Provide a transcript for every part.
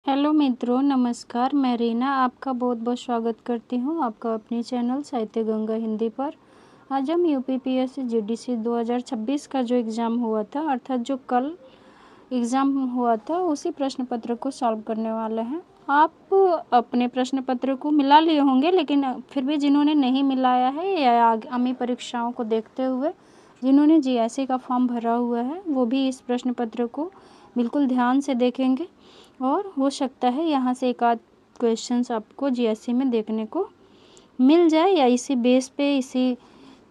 Hello मित्रों, नमस्कार। मैं रीना आपका बहुत बहुत स्वागत करती हूँ आपका अपने चैनल साहित्य गंगा हिंदी पर। आज हम यूपीपीएससी जीडीसी 2026 का जो एग्ज़ाम हुआ था, अर्थात जो कल एग्ज़ाम हुआ था, उसी प्रश्न पत्र को सॉल्व करने वाले हैं। आप अपने प्रश्न पत्र को मिला लिए होंगे, लेकिन फिर भी जिन्होंने नहीं मिलाया है या आगामी परीक्षाओं को देखते हुए जिन्होंने जीएससी का फॉर्म भरा हुआ है, वो भी इस प्रश्न पत्र को बिल्कुल ध्यान से देखेंगे और हो सकता है यहाँ से एक आध क्वेश्चंस आपको जीएससी में देखने को मिल जाए, या इसी बेस पे, इसी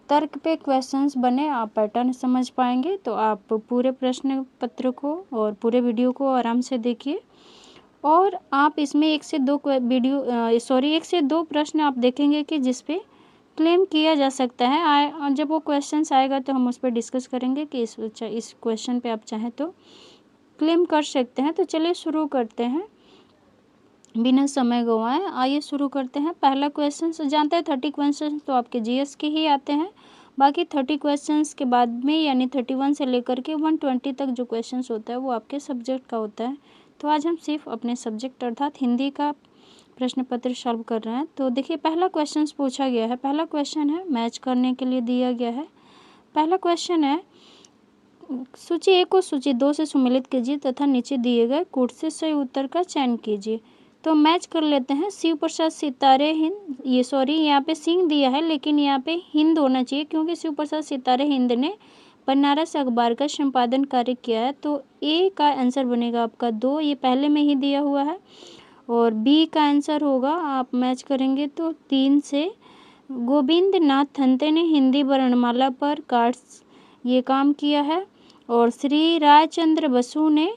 तर्क पे क्वेश्चंस बने, आप पैटर्न समझ पाएंगे। तो आप पूरे प्रश्न पत्र को और पूरे वीडियो को आराम से देखिए, और आप इसमें एक से दो प्रश्न आप देखेंगे कि जिस पे क्लेम किया जा सकता है। जब वो क्वेश्चंस आएगा तो हम उस पर डिस्कस करेंगे कि इस क्वेश्चन पे आप चाहें तो क्लेम कर सकते हैं। तो चलिए शुरू करते हैं बिना समय गंवाए। आइए शुरू करते हैं। पहला क्वेश्चन जानते हैं, 30 क्वेश्चन तो आपके जीएस के ही आते हैं। बाकी 30 क्वेश्चंस के बाद में, यानी 31 से लेकर के 120 तक जो क्वेश्चंस होता है वो आपके सब्जेक्ट का होता है। तो आज हम सिर्फ अपने सब्जेक्ट अर्थात हिंदी का प्रश्न पत्र सॉल्व कर रहे हैं। तो देखिए, पहला क्वेश्चन पूछा गया है। पहला क्वेश्चन है, मैच करने के लिए दिया गया है। पहला क्वेश्चन है, सूची 1 को सूची 2 से सम्मिलित कीजिए तथा नीचे दिए गए कूट से सही उत्तर का चयन कीजिए। तो मैच कर लेते हैं। शिव प्रसाद सितारे हिंद, यहाँ पे सिंह दिया है, लेकिन यहाँ पे हिंद होना चाहिए, क्योंकि शिव प्रसाद सितारे हिंद ने बनारस अखबार का संपादन कार्य किया है। तो ए का आंसर बनेगा आपका 2, ये पहले में ही दिया हुआ है। और बी का आंसर होगा, आप मैच करेंगे तो 3 से गोविंद नाथ थन्ते ने हिंदी वर्णमाला पर कार्ड्स ये काम किया है। और श्री रायचंद्र बसु ने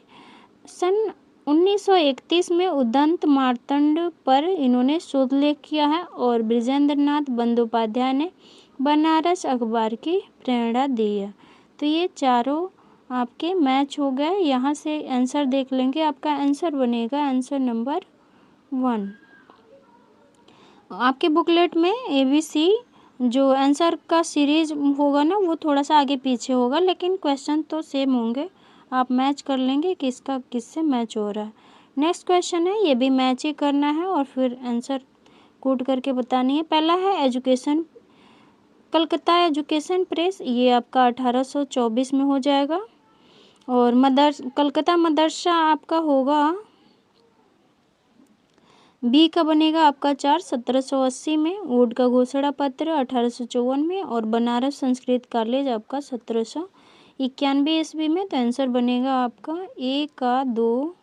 सन 1931 में उदंत मार्तंड पर इन्होंने शोध लेख किया है। और बृजेंद्रनाथ बंदोपाध्याय ने बनारस अखबार की प्रेरणा दी है। तो ये चारों आपके मैच हो गए। यहाँ से आंसर देख लेंगे, आपका आंसर बनेगा आंसर नंबर 1। आपके बुकलेट में ABC जो आंसर का सीरीज होगा ना, वो थोड़ा सा आगे पीछे होगा, लेकिन क्वेश्चन तो सेम होंगे। आप मैच कर लेंगे किसका किससे मैच हो रहा है। नेक्स्ट क्वेश्चन है, ये भी मैच ही करना है और फिर आंसर कोड करके बतानी है। पहला है एजुकेशन, कलकत्ता एजुकेशन प्रेस, ये आपका 1824 में हो जाएगा। और कलकत्ता मदरसा आपका होगा, बी का बनेगा आपका 4, 1780 में। वुड का घोषणा पत्र 1854 में। और बनारस संस्कृत कॉलेज आपका 1791 ईस्वी में। तो आंसर बनेगा आपका ए का 2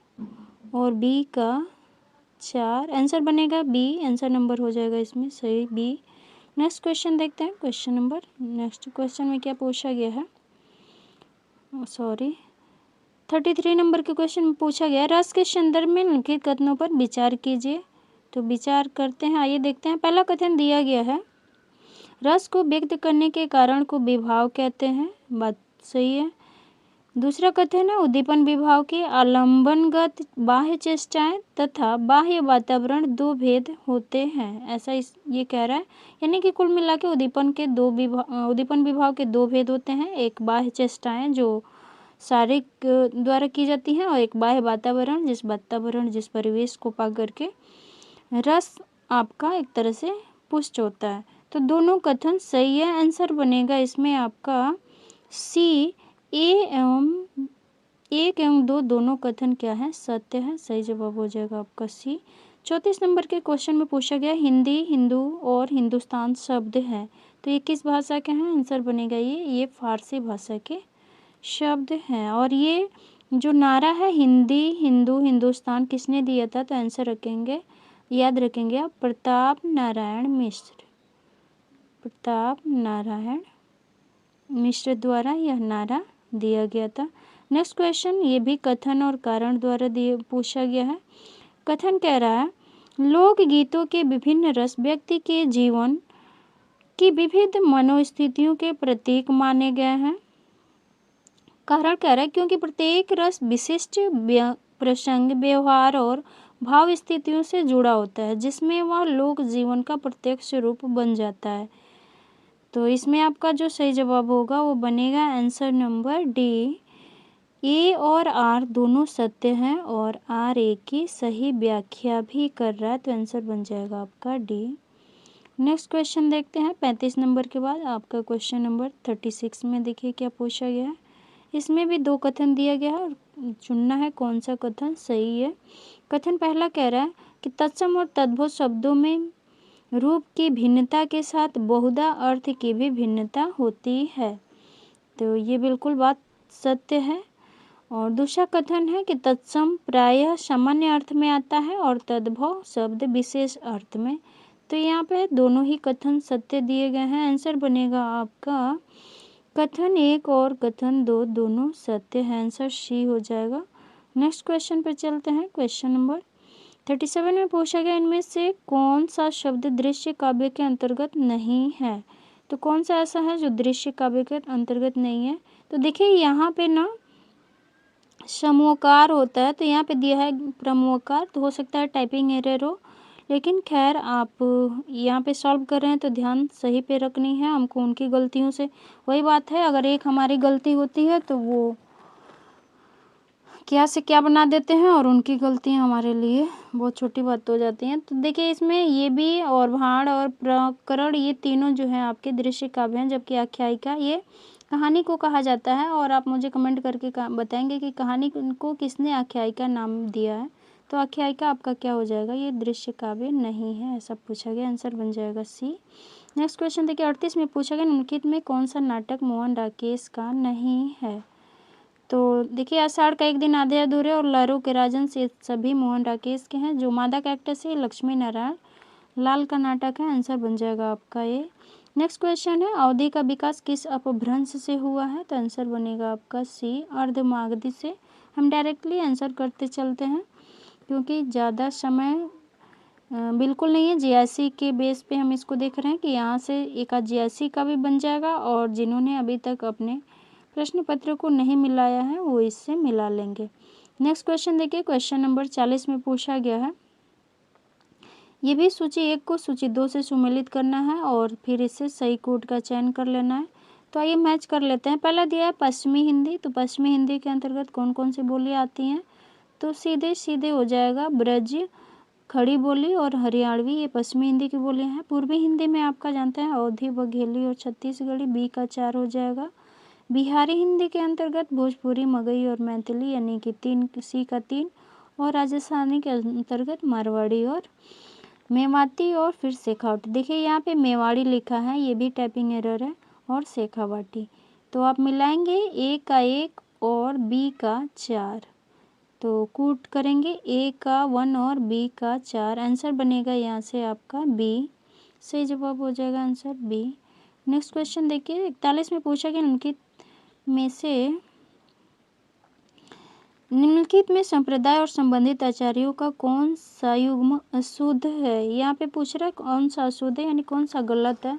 और बी का 4। आंसर बनेगा बी, आंसर नंबर हो जाएगा इसमें सही बी। नेक्स्ट क्वेश्चन देखते हैं। नेक्स्ट क्वेश्चन में क्या पूछा गया है, 33 नंबर के क्वेश्चन में पूछा गया, रस के संदर्भ में लिखित कथनों पर विचार कीजिए। तो विचार करते हैं, आइए देखते हैं। पहला कथन दिया गया है, रस को व्यक्त करने के कारण को विभाव कहते हैं, बात सही है। दूसरा कथन है, उद्दीपन विभाव के आलंबनगत बाह्य चेष्टाएं तथा बाह्य वातावरण दो भेद होते हैं, ऐसा ये कह रहा है। यानी कि कुल मिला के उद्दीपन विभाव के दो भेद होते हैं, एक बाह्य चेष्टाएं जो शारीरिक द्वारा की जाती हैं, और एक बाह्य वातावरण जिस परिवेश को पा करके रस आपका एक तरह से पुष्ट होता है। तो दोनों कथन सही है। आंसर बनेगा इसमें आपका सी, 1 एवं 2 दोनों कथन क्या है, सत्य है। सही जवाब हो जाएगा आपका सी। 34 नंबर के क्वेश्चन में पूछा गया, हिंदी, हिंदू और हिंदुस्तान शब्द है, तो ये किस भाषा के हैं। आंसर बनेगा ये फारसी भाषा के शब्द हैं। और ये जो नारा है हिंदी, हिंदू, हिंदुस्तान, किसने दिया था। तो आंसर याद रखेंगे आप, प्रताप नारायण मिश्र द्वारा यह नारा दिया गया था। नेक्स्ट क्वेश्चन, ये भी कथन और कारण द्वारा पूछा गया है। कथन कह रहा है, लोकगीतों के विभिन्न रस व्यक्ति के जीवन की विविध मनोस्थितियों के प्रतीक माने गए हैं। कारण कह रहा है, क्योंकि प्रत्येक रस विशिष्ट प्रसंग, व्यवहार और भाव स्थितियों से जुड़ा होता है, जिसमें वह लोक जीवन का प्रत्यक्ष रूप बन जाता है। तो इसमें आपका जो सही जवाब होगा वो बनेगा आंसर नंबर डी, ए और आर दोनों सत्य हैं और आर ए की सही व्याख्या भी कर रहा है, तो आंसर बन जाएगा आपका डी। नेक्स्ट क्वेश्चन देखते हैं 35 नंबर के बाद आपका क्वेश्चन नंबर 36 में देखिए क्या पूछा गया है। इसमें भी दो कथन दिया गया है और चुनना है कौन सा कथन सही है। कथन पहला कह रहा है कि तत्सम और तद्भव शब्दों में रूप की भिन्नता के साथ बहुधा अर्थ की भी भिन्नता होती है, तो ये बिल्कुल बात सत्य है। और दूसरा कथन है कि तत्सम प्रायः सामान्य अर्थ में आता है और तद्भव शब्द विशेष अर्थ में, तो यहाँ पे दोनों ही कथन सत्य दिए गए हैं। आंसर बनेगा आपका कथन 1 और कथन 2 दोनों सत्य है, आंसर सी हो जाएगा। नेक्स्ट क्वेश्चन पर चलते हैं। क्वेश्चन नंबर 37 में पूछा गया इनमें से कौन सा शब्द दृश्य काव्य के अंतर्गत नहीं है, तो कौन सा ऐसा है जो दृश्य काव्य के अंतर्गत नहीं है। तो देखिए यहाँ पे ना समूहकार होता है, तो यहाँ पे दिया है प्रमुखकार, तो हो सकता है टाइपिंग एरर हो, लेकिन खैर आप यहाँ पे सॉल्व कर रहे हैं तो ध्यान सही पे रखनी है हमको उनकी गलतियों से। वही बात है, अगर एक हमारी गलती होती है तो वो क्या से क्या बना देते हैं और उनकी गलतियाँ हमारे लिए बहुत छोटी बात हो जाती हैं। तो देखिए इसमें ये भी और भाण और प्रकरण ये तीनों जो हैं आपके दृश्य काव्य हैं, जबकि आख्यायिका ये कहानी को कहा जाता है। और आप मुझे कमेंट करके बताएंगे कि कहानी को किसने आख्यायिका नाम दिया है, तो आख्यायिका आपका क्या हो जाएगा, ये दृश्य काव्य नहीं है, ऐसा पूछा गया, आंसर बन जाएगा सी। नेक्स्ट क्वेश्चन देखिए 38 में पूछा गया निम्नलिखित में कौन सा नाटक मोहन राकेश का नहीं है। तो देखिए आषाढ़ का एक दिन आधे अधूरे और लहरों के राजन से सभी मोहन राकेश के हैं। जो मादा का एक्ट्रेस है लक्ष्मी नारायण लाल का नाटक है, आंसर बन जाएगा आपका ये। नेक्स्ट क्वेश्चन है अवधि का विकास किस अपभ्रंश से हुआ है, तो आंसर बनेगा आपका सी अर्धमागधी से। हम डायरेक्टली आंसर करते चलते हैं क्योंकि ज़्यादा समय बिल्कुल नहीं है। जीआईसी के बेस पे हम इसको देख रहे हैं कि यहाँ से एक आध जीआईसी का भी बन जाएगा और जिन्होंने अभी तक अपने प्रश्न पत्र को नहीं मिलाया है वो इससे मिला लेंगे। नेक्स्ट क्वेश्चन देखिए क्वेश्चन नंबर 40 में पूछा गया है, ये भी सूची 1 को सूची 2 से सुमेलित करना है और फिर इससे सही कोड का चयन कर लेना है। तो आइए मैच कर लेते हैं। पहला दिया है पश्चिमी हिंदी, तो पश्चिमी हिंदी के अंतर्गत कौन कौन सी बोलियाँ आती हैं, तो सीधे सीधे हो जाएगा ब्रज, खड़ी बोली और हरियाणवी, ये पश्चिमी हिंदी की बोलियाँ हैं। पूर्वी हिंदी में आपका जानते हैं अवधी, बघेली और छत्तीसगढ़ी, बी का 4 हो जाएगा। बिहारी हिंदी के अंतर्गत भोजपुरी, मगही और मैथिली यानी कि 3, सी का 3, और राजस्थानी के अंतर्गत मारवाड़ी और मेवाती और फिर शेखावटी। देखिए यहाँ पे मेवाड़ी लिखा है, ये भी टाइपिंग एरर है, और शेखावटी, तो आप मिलाएंगे ए का 1 और बी का 4, तो कूट करेंगे ए का 1 और बी का 4, आंसर बनेगा यहाँ से आपका बी, सही जवाब हो जाएगा आंसर बी। नेक्स्ट क्वेश्चन देखिए 41 में पूछा गया निम्नलिखित में संप्रदाय और संबंधित आचार्यों का कौन सा युग्म अशुद्ध है। यहाँ पे पूछ रहा है कौन सा अशुद्ध है यानी कौन सा गलत है,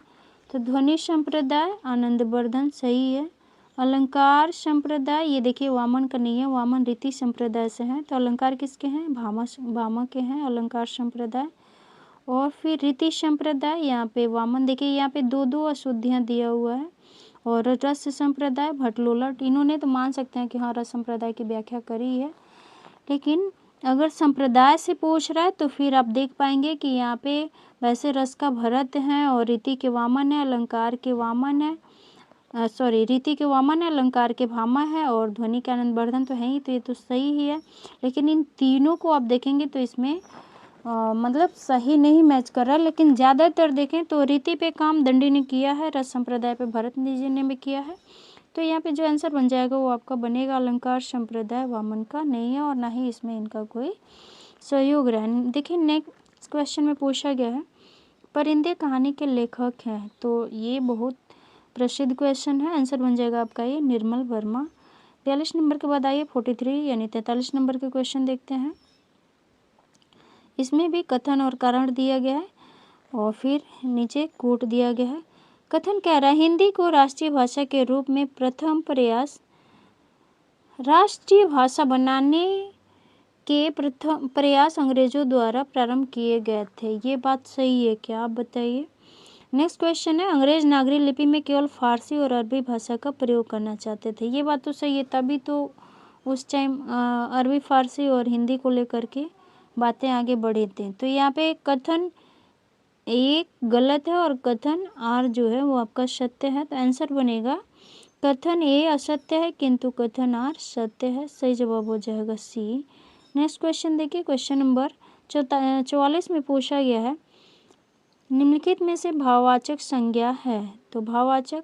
तो ध्वनि संप्रदाय आनंदवर्धन सही है। अलंकार संप्रदाय ये देखिए वामन का नहीं है, वामन रीति संप्रदाय से है, तो अलंकार किसके हैं, भामा के हैं अलंकार संप्रदाय। और फिर रीति संप्रदाय यहाँ पे वामन, देखिए यहाँ पे 2 अशुद्धियाँ दिया हुआ है। और रस संप्रदाय भटलोलट, इन्होंने तो मान सकते हैं कि हाँ रस संप्रदाय की व्याख्या करी है, लेकिन अगर संप्रदाय से पूछ रहा है तो फिर आप देख पाएंगे कि यहाँ पे वैसे रस का भरत है और रीति के वामन है, अलंकार के वामन है, रीति के वामन है, अलंकार के भामा है और ध्वनि के आनंदवर्धन तो है ही, तो ये तो सही ही है। लेकिन इन तीनों को आप देखेंगे तो इसमें मतलब सही नहीं मैच कर रहा, लेकिन ज़्यादातर देखें तो रीति पे काम दंडी ने किया है, रस संप्रदाय पे भरत जी ने भी किया है, तो यहाँ पे जो आंसर बन जाएगा वो आपका बनेगा अलंकार संप्रदाय वामन का नहीं है और ना ही इसमें इनका कोई सहयोग रहा है। देखिए नेक्स्ट क्वेश्चन में पूछा गया है परिंदे कहानी के लेखक हैं, तो ये बहुत प्रसिद्ध क्वेश्चन है, आंसर बन जाएगा आपका ये निर्मल वर्मा। 42 नंबर के बाद आइए 43 यानी 43 नंबर के क्वेश्चन देखते हैं। इसमें भी कथन और कारण दिया गया है और फिर नीचे कोट दिया गया है। कथन कह रहा है हिंदी को राष्ट्रीय भाषा के रूप में प्रथम प्रयास राष्ट्रीय भाषा बनाने के प्रथम प्रयास अंग्रेजों द्वारा प्रारंभ किए गए थे, ये बात सही है क्या, आप बताइए। नेक्स्ट क्वेश्चन है अंग्रेज नागरी लिपि में केवल फारसी और अरबी भाषा का प्रयोग करना चाहते थे, ये बात तो सही है, तभी तो उस टाइम अरबी फारसी और हिंदी को लेकर के बातें आगे बढ़े थे। तो यहाँ पे कथन ए गलत है और कथन आर जो है वो आपका सत्य है। तो आंसर बनेगा कथन ए असत्य है किंतु कथन आर सत्य है। सही जवाब हो जाएगा सी। नेक्स्ट क्वेश्चन देखिए, क्वेश्चन नंबर 44 में पूछा गया है निम्नलिखित में से भाववाचक संज्ञा है। तो भाववाचक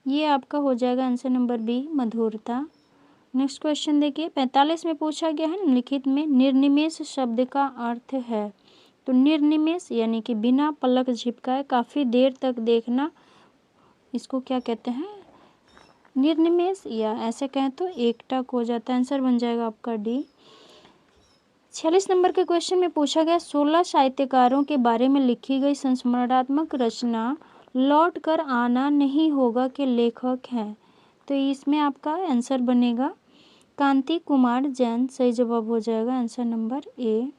ये आपका हो जाएगा आंसर नंबर बी मधुरता। नेक्स्ट क्वेश्चन देखिए 45 में पूछा गया है निम्नलिखित में निर्निमेष शब्द का अर्थ है। तो निर्निमेष यानी कि बिना पलक झपकाए काफ़ी देर तक देखना, इसको क्या कहते हैं निर्निमेष, या ऐसे कहें तो एकटक हो जाता है। आंसर बन जाएगा आपका डी। 46 नंबर के क्वेश्चन में पूछा गया 16 साहित्यकारों के बारे में लिखी गई संस्मरणात्मक रचना लौट कर आना नहीं होगा के लेखक हैं। तो इसमें आपका आंसर बनेगा कांति कुमार जैन। सही जवाब हो जाएगा आंसर नंबर ए।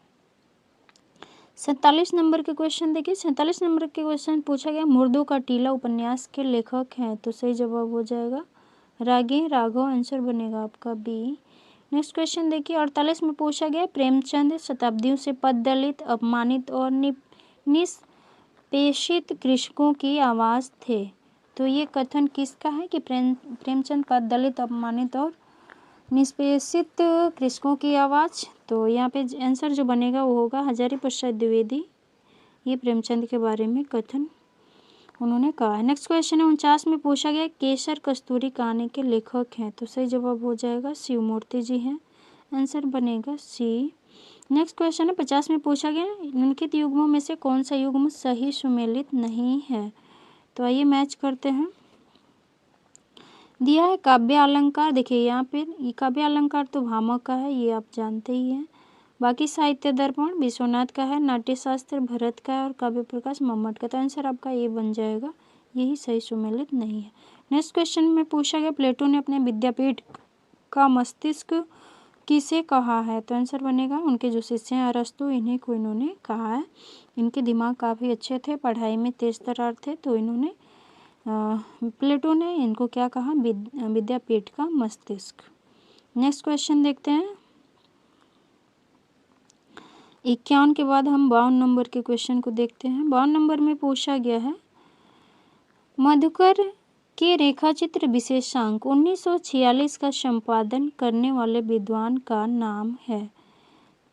47 नंबर के क्वेश्चन देखिए, 47 नंबर के क्वेश्चन पूछा गया मुर्दों का टीला उपन्यास के लेखक हैं। तो सही जवाब हो जाएगा रागे राघव। आंसर बनेगा आपका बी। नेक्स्ट क्वेश्चन देखिए 48 में पूछा गया प्रेमचंद शताब्दियों से पद दलित अपमानित और निष्पेषित कृषकों की आवाज़ थे। तो ये कथन किसका है कि प्रेमचंद पद दलित अपमानित और निष्पेषित कृषकों की आवाज़। तो यहाँ पे आंसर जो बनेगा वो होगा हजारी प्रसाद द्विवेदी। ये प्रेमचंद के बारे में कथन उन्होंने कहा है। नेक्स्ट क्वेश्चन है 49 में पूछा गया केसर कस्तूरी कहानी के लेखक हैं। तो सही जवाब हो जाएगा शिवमूर्ति जी हैं। आंसर बनेगा सी। नेक्स्ट क्वेश्चन है 50 में पूछा गया निम्नलिखित युग्मों में से कौन सा युग्म सही सुमेलित नहीं है। तो आइए मैच करते हैं। दिया है काव्य अलंकार। देखिए यहाँ पे ये काव्य अलंकार तो भामह का है, ये आप जानते ही हैं। बाकी साहित्य दर्पण विश्वनाथ का है, नाट्यशास्त्र भरत का है और काव्य प्रकाश मम्मट का। तो आंसर आपका ये बन जाएगा, यही सही सुमेलित नहीं है। नेक्स्ट क्वेश्चन में पूछा गया प्लेटो ने अपने विद्यापीठ का मस्तिष्क किसे कहा है। तो आंसर बनेगा उनके जो शिष्य हैं अरस्तु, इन्हीं को इन्होंने कहा है। इनके दिमाग काफ़ी अच्छे थे, पढ़ाई में तेज तर्रार थे, तो इन्होंने प्लेटो ने इनको क्या कहा विद्यापीठ का मस्तिष्क। नेक्स्ट क्वेश्चन देखते हैं 51 के बाद हम 52 नंबर के क्वेश्चन को देखते हैं। 52 नंबर में पूछा गया है मधुकर के रेखाचित्र विशेषांक 1946 का संपादन करने वाले विद्वान का नाम है।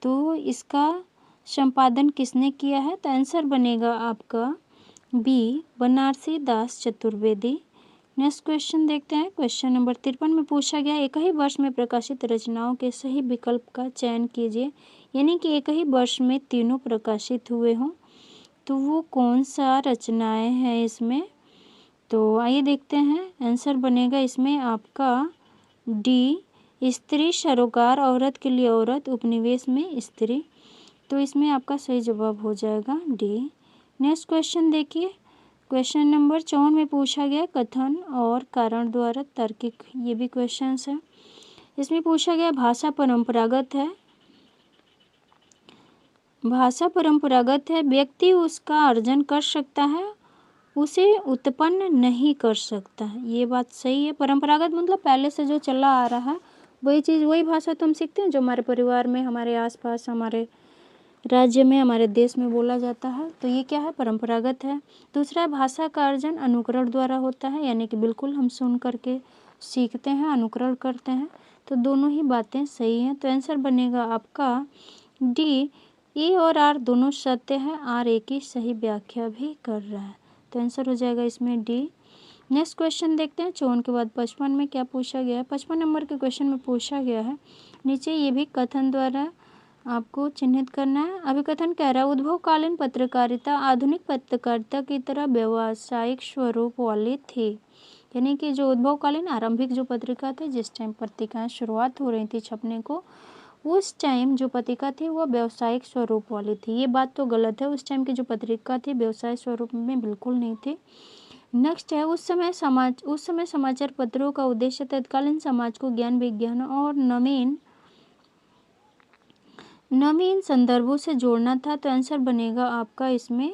तो इसका संपादन किसने किया है। तो आंसर बनेगा आपका बी बनारसी दास चतुर्वेदी। नेक्स्ट क्वेश्चन देखते हैं क्वेश्चन नंबर 53 में पूछा गया एक ही वर्ष में प्रकाशित रचनाओं के सही विकल्प का चयन कीजिए, यानी कि एक ही वर्ष में तीनों प्रकाशित हुए हों। तो वो कौन सा रचनाएं हैं इसमें। तो आइए देखते हैं। आंसर बनेगा इसमें आपका डी स्त्री सरोकार औरत के लिए औरत उपनिवेश में स्त्री। तो इसमें आपका सही जवाब हो जाएगा डी। नेक्स्ट क्वेश्चन देखिए क्वेश्चन नंबर 54 में पूछा गया कथन और कारण द्वारा तार्किक, ये भी क्वेश्चन है। इसमें पूछा गया भाषा परंपरागत है, भाषा परंपरागत है, व्यक्ति उसका अर्जन कर सकता है, उसे उत्पन्न नहीं कर सकता है। ये बात सही है। परंपरागत मतलब पहले से जो चला आ रहा है वही चीज़, वही भाषा तो हम सीखते हैं जो हमारे परिवार में, हमारे आसपास, हमारे राज्य में, हमारे देश में बोला जाता है। तो ये क्या है परंपरागत है। दूसरा भाषा का अर्जन अनुकरण द्वारा होता है, यानी कि बिल्कुल हम सुन करके सीखते हैं, अनुकरण करते हैं। तो दोनों ही बातें सही हैं। तो आंसर बनेगा आपका डी। ए और आर दोनों सत्य है, आर ए की सही व्याख्या भी कर रहा है। तो आंसर हो जाएगा इसमें डी। नेक्स्ट क्वेश्चन देखते हैं 54 के बाद 55 में क्या पूछा गया है। 55 नंबर के क्वेश्चन में पूछा गया है नीचे ये भी कथन द्वारा आपको चिन्हित करना है। अभिकथन कह रहा है उद्भवकालीन पत्रकारिता आधुनिक पत्रकारिता की तरह व्यावसायिक स्वरूप वाली थी, यानी कि जो उद्भवकालीन आरंभिक जो पत्रिका थे, जिस टाइम पत्रिकाएं शुरुआत हो रही थी छपने को, उस टाइम जो पत्रिका थी वो व्यावसायिक स्वरूप वाली थी। ये बात तो गलत है, उस टाइम की जो पत्रिका थी व्यवसाय स्वरूप में बिल्कुल नहीं थी। नेक्स्ट है उस समय समाचार पत्रों का उद्देश्य तत्कालीन समाज को ज्ञान विज्ञान और नवीन संदर्भों से जोड़ना था। तो आंसर बनेगा आपका इसमें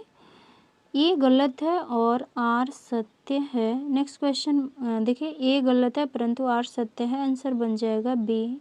ए गलत है और आर सत्य है। नेक्स्ट क्वेश्चन देखिए ए गलत है परंतु आर सत्य है। आंसर बन जाएगा बी।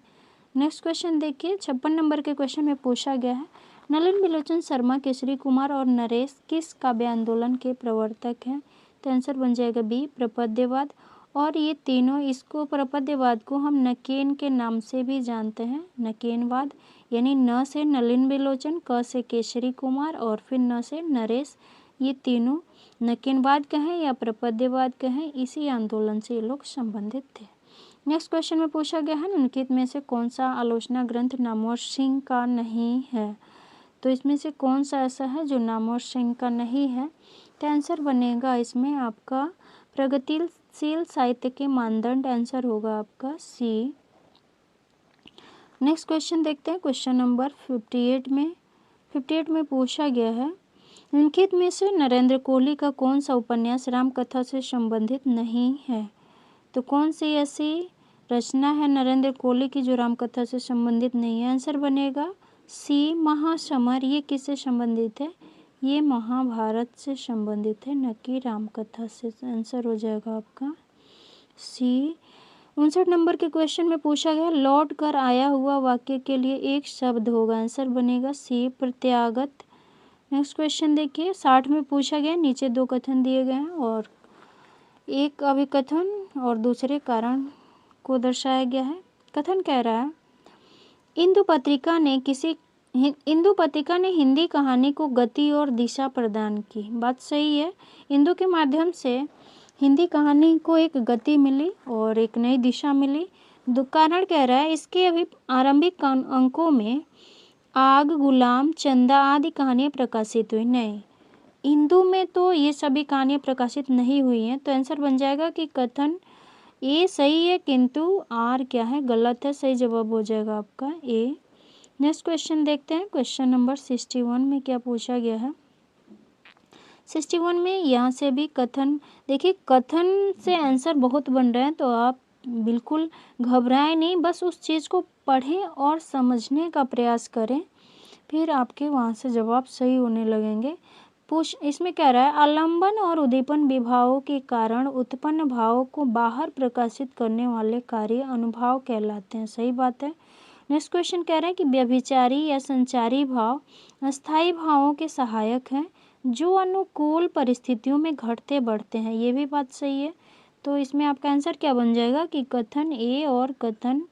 नेक्स्ट क्वेश्चन देखिए, 56 नंबर के क्वेश्चन में पूछा गया है, नलिन बिलोचन शर्मा, केसरी कुमार और नरेश किस काव्य आंदोलन के प्रवर्तक हैं? तो आंसर बन जाएगा बी, प्रपद्यवाद। और ये तीनों, इसको प्रपद्यवाद को हम नकेन के नाम से भी जानते हैं, नकेनवाद। यानी न से नलिन बिलोचन, क से केसरी कुमार और फिर न से नरेश, ये तीनों नकेनवाद कहें या प्रपद्यवाद कहें, इसी आंदोलन से ये लोग संबंधित थे। नेक्स्ट क्वेश्चन में पूछा गया है, निम्नलिखित में से कौन सा आलोचना ग्रंथ नामवर सिंह का नहीं है? तो इसमें से कौन सा ऐसा है जो नामवर सिंह का नहीं है? तो आंसर बनेगा इसमें आपका प्रगतिशील साहित्य के मानदंड, आंसर होगा आपका सी। नेक्स्ट क्वेश्चन देखते हैं, क्वेश्चन नंबर 58 में पूछा गया है, निम्नलिखित में से नरेंद्र कोहली का कौन सा उपन्यास रामकथा से संबंधित नहीं है? तो कौन सी ऐसी रचना है नरेंद्र कोहली की जो रामकथा से संबंधित नहीं है? आंसर बनेगा सी, महासमर। ये किससे संबंधित है? ये महाभारत से संबंधित है, न कि रामकथा से। आंसर हो जाएगा आपका सी। 59 नंबर के क्वेश्चन में पूछा गया, लौट कर आया हुआ वाक्य के लिए एक शब्द होगा, आंसर बनेगा सी, प्रत्यागत। नेक्स्ट क्वेश्चन देखिए, 60 में पूछा गया, नीचे दो कथन दिए गए हैं और एक अभिकथन और दूसरे कारण को दर्शाया गया है। कथन कह रहा है, इंदु पत्रिका ने हिंदी कहानी को गति और दिशा प्रदान की। बात सही है, इंदु के माध्यम से हिंदी कहानी को एक गति मिली और एक नई दिशा मिली। कारण कह रहा है, इसके अभी आरंभिक अंकों में आग, गुलाम, चंदा आदि कहानियाँ प्रकाशित हुई। नहीं, इंदु में तो ये सभी कहानियाँ प्रकाशित नहीं हुई हैं। तो आंसर बन जाएगा कि कथन ए सही है किंतु आर क्या है, गलत है। सही जवाब हो जाएगा आपका ए। नेक्स्ट क्वेश्चन देखते हैं, क्वेश्चन नंबर 61 में क्या पूछा गया है। 61 में यहाँ से भी कथन, देखिए कथन से आंसर बहुत बन रहे हैं, तो आप बिल्कुल घबराएं नहीं, बस उस चीज़ को पढ़ें और समझने का प्रयास करें, फिर आपके वहाँ से जवाब सही होने लगेंगे। इसमें कह रहा है, आलंबन और उद्दीपन विभावों के कारण उत्पन्न भावों को बाहर प्रकाशित करने वाले कार्य अनुभाव कहलाते हैं। सही बात है। नेक्स्ट क्वेश्चन कह रहा है कि व्यभिचारी या संचारी भाव अस्थायी भावों के सहायक हैं जो अनुकूल परिस्थितियों में घटते बढ़ते हैं। ये भी बात सही है। तो इसमें आपका आंसर क्या बन जाएगा कि कथन ए और कथन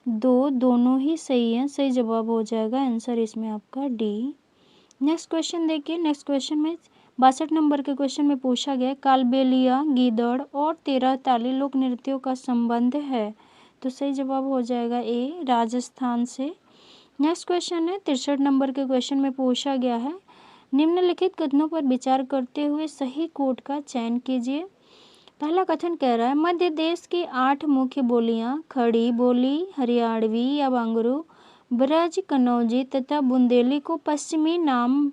दो दोनों ही सही हैं। सही जवाब हो जाएगा आंसर इसमें आपका डी। नेक्स्ट क्वेश्चन देखिए, नेक्स्ट क्वेश्चन में 62 नंबर के क्वेश्चन में पूछा गया, कालबेलिया, गीदड़ और 13 ताली लोक नृत्यों का संबंध है। तो सही जवाब हो जाएगा ए, राजस्थान से। नेक्स्ट क्वेश्चन है 63 नंबर के क्वेश्चन में पूछा गया है, निम्नलिखित कथनों पर विचार करते हुए सही कोट का चयन कीजिए। पहला कथन कह रहा है, मध्य देश की 8 मुख्य बोलियां खड़ी बोली, हरियाणवी या बांगरू, ब्रज, कनौजी तथा बुंदेली को पश्चिमी नाम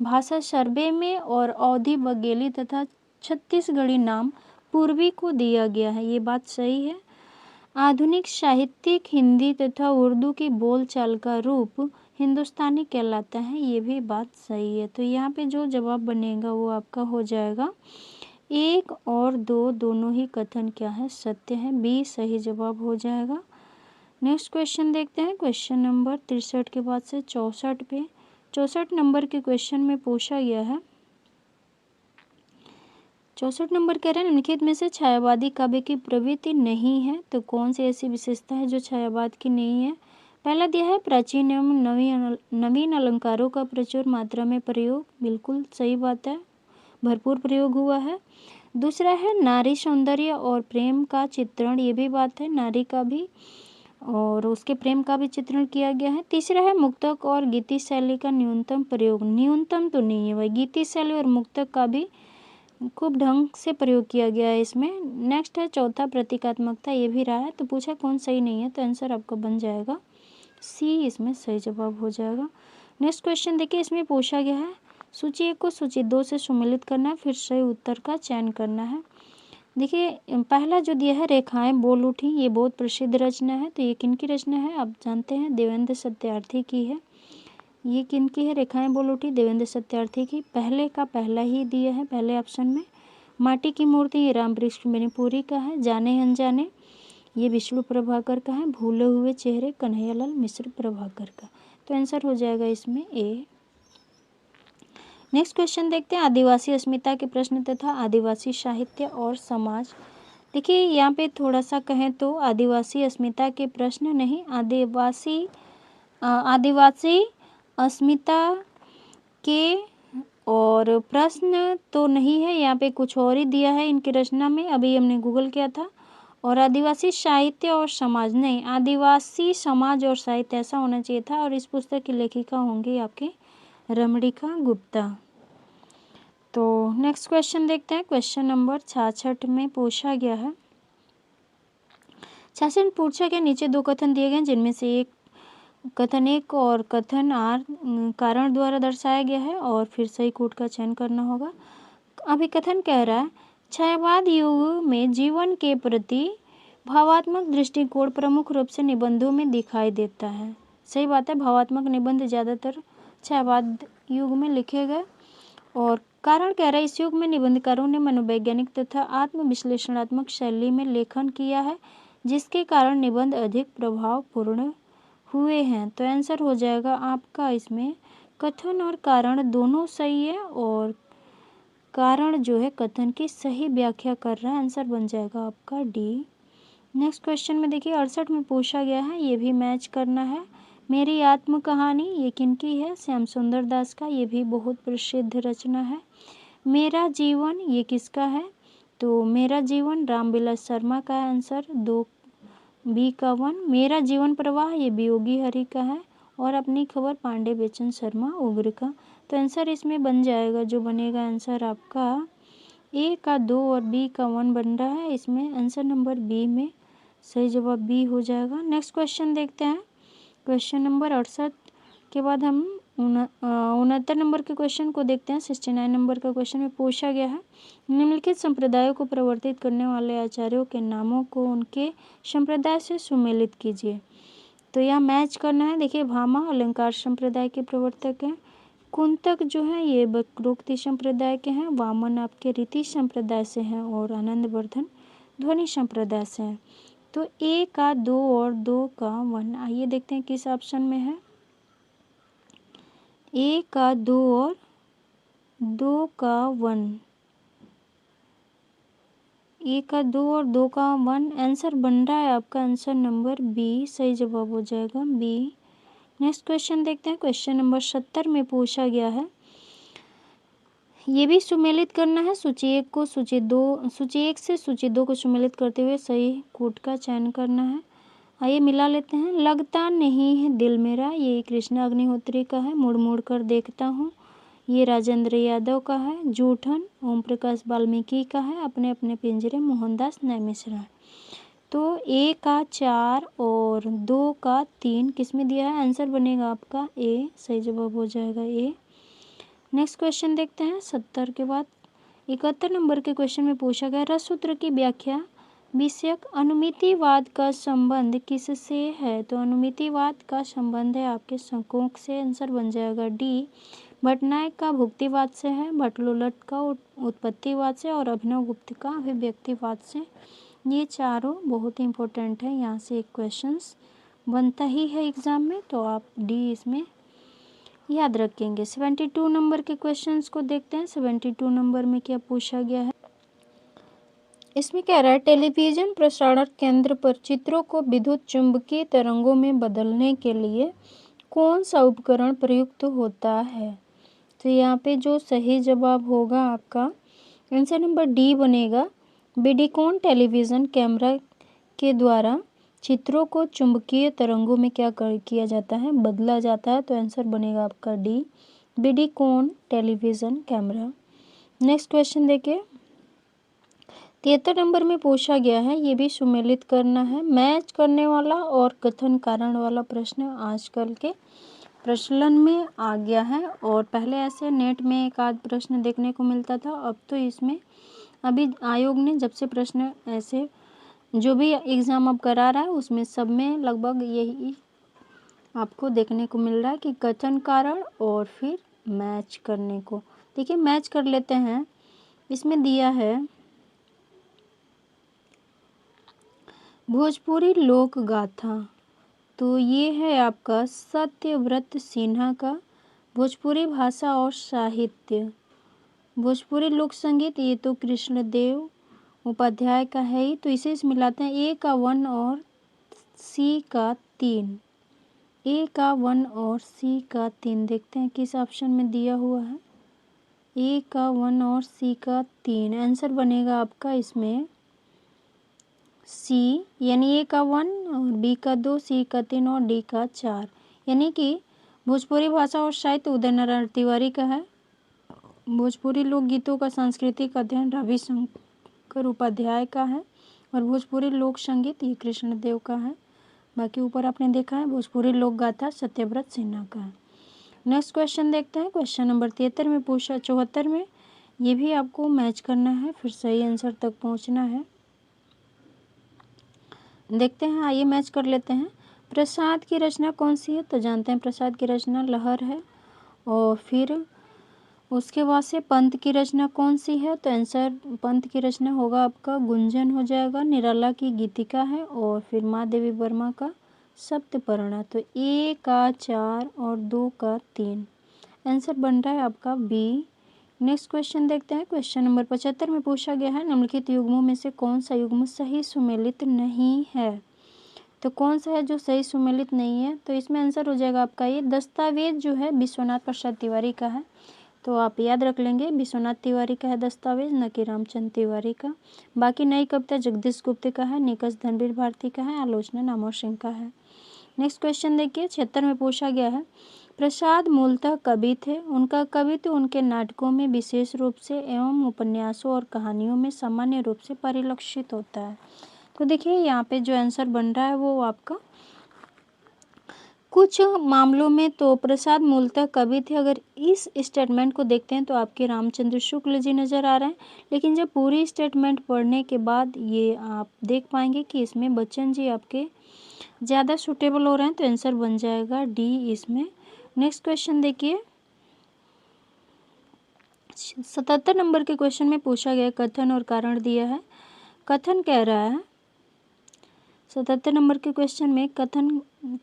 भाषा सर्वे में और अवधी, बघेली तथा छत्तीसगढ़ी नाम पूर्वी को दिया गया है। ये बात सही है। आधुनिक साहित्यिक हिंदी तथा उर्दू की बोलचाल का रूप हिंदुस्तानी कहलाता है। ये भी बात सही है। तो यहाँ पे जो जवाब बनेगा वो आपका हो जाएगा 1 और 2 दोनों ही कथन क्या है, सत्य है। बी सही जवाब हो जाएगा। नेक्स्ट क्वेश्चन देखते हैं, क्वेश्चन नंबर 63 के बाद से 64 पे 64 नंबर के क्वेश्चन में पूछा गया है, 64 नंबर कह रहे हैं, निम्नलिखित में से छायावादी काव्य की प्रवृत्ति नहीं है। तो कौन सी ऐसी विशेषता है जो छायावाद की नहीं है? पहला दिया है, प्राचीन एवं नवीन अलंकारों का प्रचुर मात्रा में प्रयोग। बिल्कुल सही बात है, भरपूर प्रयोग हुआ है। दूसरा है, नारी सौंदर्य और प्रेम का चित्रण। ये भी बात है, नारी का भी और उसके प्रेम का भी चित्रण किया गया है। तीसरा है, मुक्तक और गीति शैली का न्यूनतम प्रयोग। न्यूनतम तो नहीं है भाई, गीति शैली और मुक्तक का भी खूब ढंग से प्रयोग किया गया है इसमें। नेक्स्ट है चौथा, प्रतीकात्मकता। ये भी रहा है। तो पूछा कौन सही नहीं है, तो आंसर आपका बन जाएगा सी, इसमें सही जवाब हो जाएगा। नेक्स्ट क्वेश्चन देखिए, इसमें पूछा गया है, सूची 1 को सूची 2 से सम्मिलित करना है, फिर सही उत्तर का चयन करना है। देखिए पहला जो दिया है, रेखाएं बोल उठी, ये बहुत प्रसिद्ध रचना है। तो ये किनकी रचना है आप जानते हैं, देवेंद्र सत्यार्थी की है। ये किनकी है, रेखाएं बोल उठी, देवेंद्र सत्यार्थी की। पहले का पहला ही दिया है पहले ऑप्शन में। माटी की मूर्ति, ये रामकृष्ण मणिपुरी का है। जाने अनजाने, ये विष्णु प्रभाकर का है। भूले हुए चेहरे कन्हैयालाल मिश्र प्रभाकर का। तो आंसर हो जाएगा इसमें ए। नेक्स्ट क्वेश्चन देखते हैं, आदिवासी अस्मिता के प्रश्न तथा आदिवासी साहित्य और समाज। देखिए यहाँ पे थोड़ा सा कहें तो आदिवासी अस्मिता के प्रश्न नहीं, आदिवासी अस्मिता के और प्रश्न तो नहीं है, यहाँ पे कुछ और ही दिया है इनकी रचना में, अभी हमने गूगल किया था। और आदिवासी साहित्य और समाज नहीं, आदिवासी समाज और साहित्य ऐसा होना चाहिए था। और इस पुस्तक की लेखिका होंगी आपके रमणिका गुप्ता। तो नेक्स्ट क्वेश्चन देखते हैं, क्वेश्चन नंबर 66 में पूछा गया है, 66 पूछा गया, नीचे दो कथन दिए गए जिनमें से एक कथन एक और कथन आर कारण द्वारा दर्शाया गया है और फिर सही कोट का चयन करना होगा। अभी कथन कह रहा है, छायावाद युग में जीवन के प्रति भावात्मक दृष्टिकोण प्रमुख रूप से निबंधों में दिखाई देता है। सही बात है, भावात्मक निबंध ज़्यादातर छायावाद युग में लिखे गए। और कारण कह रहा है, इस युग में निबंधकारों ने मनोवैज्ञानिक तथा आत्मविश्लेषणात्मक शैली में लेखन किया है, जिसके कारण निबंध अधिक प्रभावपूर्ण हुए हैं। तो आंसर हो जाएगा आपका इसमें कथन और कारण दोनों सही है, और कारण जो है कथन की सही व्याख्या कर रहा है। आंसर बन जाएगा आपका डी। नेक्स्ट क्वेश्चन में देखिए 68 में पूछा गया है, ये भी मैच करना है। मेरी आत्म कहानी ये किनकी है? श्याम सुंदर दास का, ये भी बहुत प्रसिद्ध रचना है। मेरा जीवन ये किसका है? तो मेरा जीवन रामविलास शर्मा का है। आंसर 2 बी का 1। मेरा जीवन प्रवाह ये भी योगी हरि का है। और अपनी खबर पांडे बेचन शर्मा उग्र का। तो आंसर इसमें बन जाएगा, जो बनेगा आंसर आपका ए का 2 और बी का 1 बन रहा है। इसमें आंसर नंबर बी में सही जवाब बी हो जाएगा। नेक्स्ट क्वेश्चन देखते हैं, क्वेश्चन नंबर 68 के बाद हम 69 नंबर के क्वेश्चन को देखते हैं। 69 नंबर का क्वेश्चन में पूछा गया है, निम्नलिखित संप्रदायों को प्रवर्तित करने वाले आचार्यों के नामों को उनके संप्रदाय से सुमेलित कीजिए। तो यह मैच करना है। देखिए भामा अलंकार संप्रदाय के प्रवर्तक हैं, कुंतक जो है ये वक्रोक्ति संप्रदाय के हैं, वामन आपके रीति संप्रदाय से हैं, और आनंदवर्धन ध्वनि संप्रदाय से हैं। तो ए का 2 और 2 का 1, आइए देखते हैं किस ऑप्शन में है। ए का 2 और 2 का 1, ए का 2 और 2 का 1 आंसर बन रहा है आपका आंसर नंबर बी, सही जवाब हो जाएगा बी। नेक्स्ट क्वेश्चन देखते हैं, क्वेश्चन नंबर 70 में पूछा गया है, ये भी सुमेलित करना है सूची 1 को सूची 2, सूची 1 से सूची 2 को सुमेलित करते हुए सही कोट का चयन करना है। आइए मिला लेते हैं। लगता नहीं है दिल मेरा ये कृष्ण अग्निहोत्री का है। मुड़ मुड़ कर देखता हूँ ये राजेंद्र यादव का है। जूठन ओम प्रकाश वाल्मीकि का है। अपने अपने पिंजरे मोहनदास नैमिषारण्य। तो ए का 4 और 2 का 3 किस में दिया है? आंसर बनेगा आपका ए, सही जवाब हो जाएगा ए। नेक्स्ट क्वेश्चन देखते हैं 70 के बाद 71 नंबर के क्वेश्चन में पूछा गया, रससूत्र की व्याख्या विषयक अनुमितिवाद का संबंध किससे है? तो अनुमितिवाद का संबंध है आपके संकोक से। आंसर बन जाएगा डी। भट्टनायक का भुक्तिवाद से है, भट्टलोलट का उत्पत्तिवाद से, और अभिनव गुप्त का अभिव्यक्तिवाद से। ये चारों बहुत इंपॉर्टेंट है, यहाँ से एक क्वेश्चन बनता ही है एग्जाम में, तो आप डी इसमें याद रखेंगे। 72 नंबर के क्वेश्चंस को देखते हैं। 72 नंबर में क्या पूछा गया है, इसमें कह रहा है, टेलीविजन प्रसारण केंद्र पर चित्रों को विद्युत चुंबकीय तरंगों में बदलने के लिए कौन सा उपकरण प्रयुक्त होता है? तो यहाँ पे जो सही जवाब होगा आपका आंसर नंबर डी बनेगा। विडिकॉन टेलीविज़न कैमरा के द्वारा चित्रों को चुंबकीय तरंगों में क्या किया जाता है? बदला जाता है। तो आंसर बनेगा आपका D, vidicon television camera. Next question देखिए 73 नंबर में पूछा गया है, ये भी सुमेलित करना है। मैच करने वाला और कथन कारण वाला प्रश्न आजकल के प्रचलन में आ गया है, और पहले ऐसे नेट में एक आध प्रश्न देखने को मिलता था। अब तो इसमें अभी आयोग ने जब से प्रश्न ऐसे जो भी एग्ज़ाम अब करा रहा है उसमें सब में लगभग यही आपको देखने को मिल रहा है कि कथन कारण और फिर मैच करने को। देखिए मैच कर लेते हैं। इसमें दिया है भोजपुरी लोक गाथा, तो ये है आपका सत्यव्रत सिन्हा का। भोजपुरी भाषा और साहित्य, भोजपुरी लोक संगीत, ये तो कृष्णदेव उपाध्याय का है ही, तो इसे मिलाते हैं। ए का 1 और सी का 3, ए का 1 और सी का 3, देखते हैं किस ऑप्शन में दिया हुआ है। ए का 1 और सी का 3, आंसर बनेगा आपका इसमें सी, यानी ए का 1 और बी का 2, सी का 3 और डी का 4। यानी कि भोजपुरी भाषा और साहित्य उदय नारायण तिवारी का है। भोजपुरी लोकगीतों का सांस्कृतिक अध्ययन रविशंकर उपाध्याय का है। और भोजपुरी लोक संगीत ये कृष्णदेव का है। बाकी ऊपर आपने देखा है भोजपुरी लोक गाथा सत्यव्रत सिन्हा का है। नेक्स्ट क्वेश्चन देखते हैं। क्वेश्चन नंबर 73 में पूछा, 74 में, ये भी आपको मैच करना है, फिर सही आंसर तक पहुंचना है। देखते हैं, आइए मैच कर लेते हैं। प्रसाद की रचना कौन सी है? तो जानते हैं प्रसाद की रचना लहर है। और फिर उसके बाद से पंत की रचना कौन सी है? तो आंसर पंत की रचना होगा आपका गुंजन हो जाएगा। निराला की गीतिका है। और फिर माँ देवी वर्मा का सप्तपर्णा। तो ए का 4 और 2 का 3, आंसर बन रहा है आपका बी। नेक्स्ट क्वेश्चन देखते हैं। क्वेश्चन नंबर 75 में पूछा गया है, निम्नलिखित युग्मों में से कौन सा युग्म सही सुमेलित नहीं है? तो कौन सा है जो सही सुमेलित नहीं है? तो इसमें आंसर हो जाएगा आपका ये दस्तावेज जो है विश्वनाथ प्रसाद तिवारी का है। तो आप याद रख लेंगे विश्वनाथ तिवारी का है दस्तावेज, न कि रामचंद्र तिवारी का। बाकी नई कविता जगदीश गुप्त का है, निकष धनवीर भारती का है, आलोचना नामवर सिंह का है। नेक्स्ट क्वेश्चन देखिए, 76 में पूछा गया है, प्रसाद मूलतः कवि थे। उनका कवित्व उनके नाटकों में विशेष रूप से एवं उपन्यासों और कहानियों में सामान्य रूप से परिलक्षित होता है। तो देखिए यहाँ पे जो आंसर बन रहा है वो आपका कुछ मामलों में तो प्रसाद मूलतः कवि थे। अगर इस स्टेटमेंट को देखते हैं तो आपके रामचंद्र शुक्ल जी नज़र आ रहे हैं। लेकिन जब पूरी स्टेटमेंट पढ़ने के बाद ये आप देख पाएंगे कि इसमें बच्चन जी आपके ज़्यादा सूटेबल हो रहे हैं। तो आंसर बन जाएगा डी इसमें। नेक्स्ट क्वेश्चन देखिए, 77 नंबर के क्वेश्चन में पूछा गया कथन और कारण दिया है। कथन कह रहा है 77 नंबर के क्वेश्चन में कथन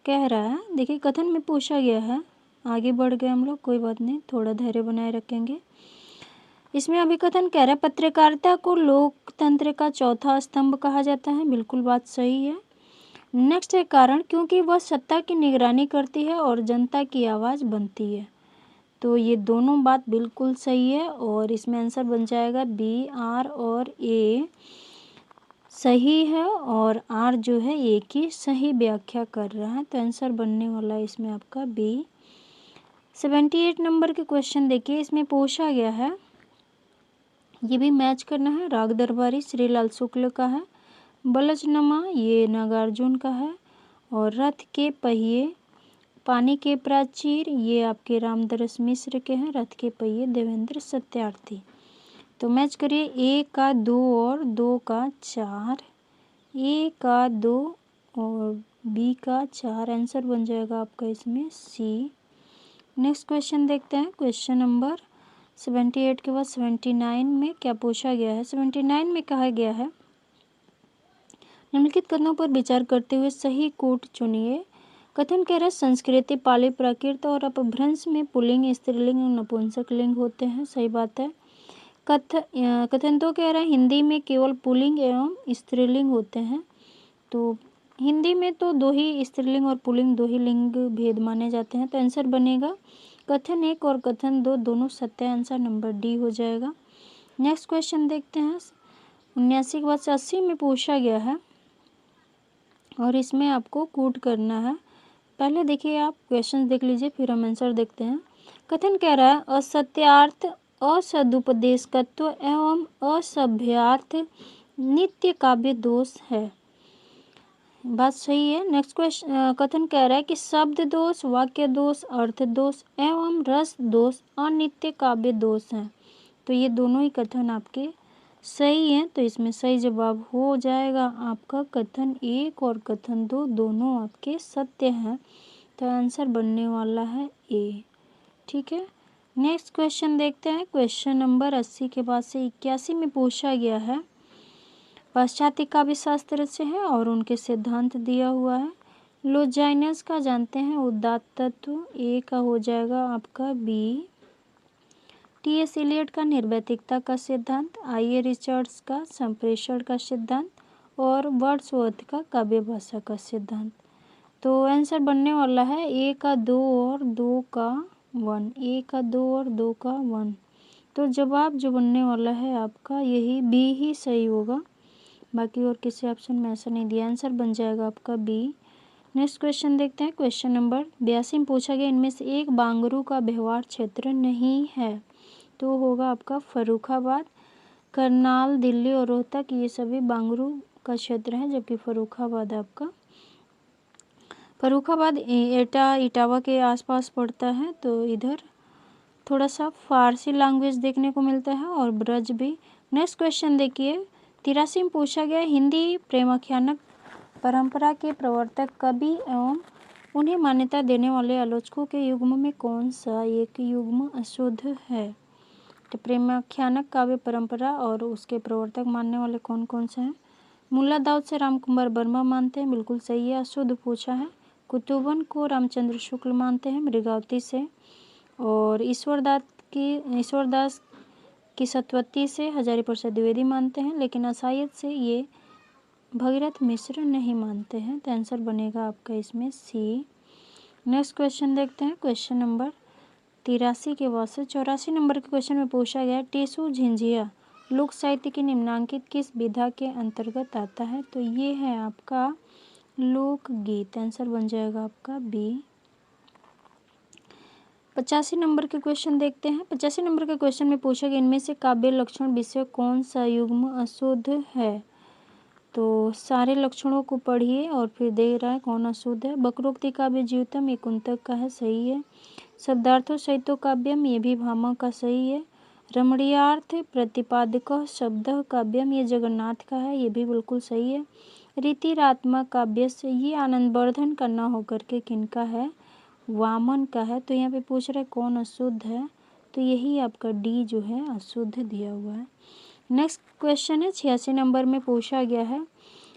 कह रहा है, देखिए कथन में पूछा गया है, आगे बढ़ गए हम लोग, कोई बात नहीं, थोड़ा धैर्य बनाए रखेंगे। इसमें अभी कथन कह रहा है पत्रकारिता को लोकतंत्र का चौथा स्तंभ कहा जाता है। बिल्कुल बात सही है। नेक्स्ट है कारण, क्योंकि वह सत्ता की निगरानी करती है और जनता की आवाज़ बनती है। तो ये दोनों बात बिल्कुल सही है और इसमें आंसर बन जाएगा बी। आर और ए सही है और आर जो है ए की सही व्याख्या कर रहा है। तो आंसर बनने वाला है इसमें आपका बी। 78 नंबर के क्वेश्चन देखिए, इसमें पूछा गया है, ये भी मैच करना है। राग दरबारी श्रीलाल शुक्ल का है। बलजनमा ये नागार्जुन का है। और रथ के पहिए पानी के प्राचीर ये आपके रामदरस मिश्र के हैं। रथ के पहिए देवेंद्र सत्यार्थी। तो मैच करिए, ए का 2 और 2 का 4, ए का 2 और बी का 4, आंसर बन जाएगा आपका इसमें सी। नेक्स्ट क्वेश्चन देखते हैं। क्वेश्चन नंबर 78 के बाद 79 में क्या पूछा गया है? 79 में कहा गया है, निम्नलिखित कथनों पर विचार करते हुए सही कोट चुनिए। कथन कह रहा है संस्कृति पाली प्राकृत और अपभ्रंश में पुल्लिंग स्त्रीलिंग और नपुंसक लिंग होते हैं। सही बात है। कथन तो कह रहा है हिंदी में केवल पुल्लिंग एवं स्त्रीलिंग होते हैं। तो हिंदी में तो 2 ही स्त्रीलिंग और पुल्लिंग 2 ही लिंग भेद माने जाते हैं। तो आंसर बनेगा कथन 1 और कथन 2 दोनों सत्य, आंसर नंबर डी हो जाएगा। नेक्स्ट क्वेश्चन देखते हैं। 79 के बाद 80 में पूछा गया है और इसमें आपको कूट करना है। पहले देखिए आप क्वेश्चन देख लीजिए फिर हम आंसर देखते हैं। कथन कह रहा है असत्यार्थ असदुपदेशकत्व एवं असभ्यार्थ नित्य काव्य दोष है। बात सही है। नेक्स्ट क्वेश्चन कथन कह रहा है कि शब्द दोष, वाक्य दोष, अर्थ दोष एवं रस दोष अनित्य काव्य दोष हैं। तो ये दोनों ही कथन आपके सही हैं। तो इसमें सही जवाब हो जाएगा आपका कथन 1 और कथन 2 दोनों आपके सत्य हैं। तो आंसर बनने वाला है ए। ठीक है। नेक्स्ट क्वेश्चन देखते हैं। क्वेश्चन नंबर 80 के बाद से 81 में पूछा गया है, पाश्चात्य काव्य शास्त्र से है और उनके सिद्धांत दिया हुआ है। लोजाइनस का जानते हैं उदात्त तत्व, ए का हो जाएगा आपका बी। टी.एस. इलियट का निर्वैतिकता का सिद्धांत, आई.ए. रिचर्ड्स का संप्रेषण का सिद्धांत और वर्ड्सवर्थ का काव्य भाषा का सिद्धांत। तो आंसर बनने वाला है ए का 2 और 2 का 1, ए का 2 और 2 का 1। तो जवाब जो बनने वाला है आपका यही बी ही सही होगा, बाकी और किसी ऑप्शन में ऐसा नहीं दिया। आंसर बन जाएगा आपका बी। नेक्स्ट क्वेश्चन देखते हैं। क्वेश्चन नंबर 82 में पूछा गया इनमें से एक बांगरू का व्यवहार क्षेत्र नहीं है, तो होगा आपका फर्रुखाबाद। करनाल, दिल्ली और रोहतक ये सभी बांगरू का क्षेत्र है, जबकि फर्रुखाबाद आपका इटावा के आसपास पड़ता है। तो इधर थोड़ा सा फारसी लैंग्वेज देखने को मिलता है और ब्रज भी। नेक्स्ट क्वेश्चन देखिए 83 में पूछा गया हिंदी प्रेमाख्यानक परंपरा के प्रवर्तक कवि एवं उन्हें मान्यता देने वाले आलोचकों के युग्म में कौन सा एक युग्म अशुद्ध है। तो प्रेमाख्यानक काव्य परंपरा और उसके प्रवर्तक मानने वाले कौन कौन से हैं। मुल्ला दाऊद से रामकुमार वर्मा मानते हैं, बिल्कुल सही है, अशुद्ध पूछा है। कुतुबन को रामचंद्र शुक्ल मानते हैं मृगावती से, और ईश्वरदास की सतवती से हजारी प्रसाद द्विवेदी मानते हैं, लेकिन असायत से ये भगीरथ मिश्र नहीं मानते हैं। तो आंसर बनेगा आपका इसमें सी। नेक्स्ट क्वेश्चन देखते हैं। क्वेश्चन नंबर 83 के बाद से 84 नंबर के क्वेश्चन में पूछा गया टेसु झिंझिया लोक साहित्य की निम्नांकित किस विधा के अंतर्गत आता है। तो ये है आपका लोकगीत। आंसर बन जाएगा आपका बी। 85 नंबर के क्वेश्चन देखते हैं। 85 नंबर के क्वेश्चन में पूछा गया इनमें से काव्य लक्षण विषय कौन सा युग्म अशुद्ध है। तो सारे लक्षणों को पढ़िए और फिर दे रहा है कौन अशुद्ध है। वक्रोक्ति काव्य जीवितम ये कुंतक का है, सही है। शब्दार्थो सहितो काव्यम ये भी भामा का सही है। रमणीयार्थ प्रतिपादक शब्द काव्यम ये जगन्नाथ का है, ये भी बिल्कुल सही है। रीतिरात्मक काव्य से ये आनंदवर्धन का न होकर के किनका है, वामन का है। तो यहाँ पे पूछ रहे कौन अशुद्ध है, तो यही आपका डी जो है अशुद्ध दिया हुआ है। नेक्स्ट क्वेश्चन है 86 नंबर में पूछा गया है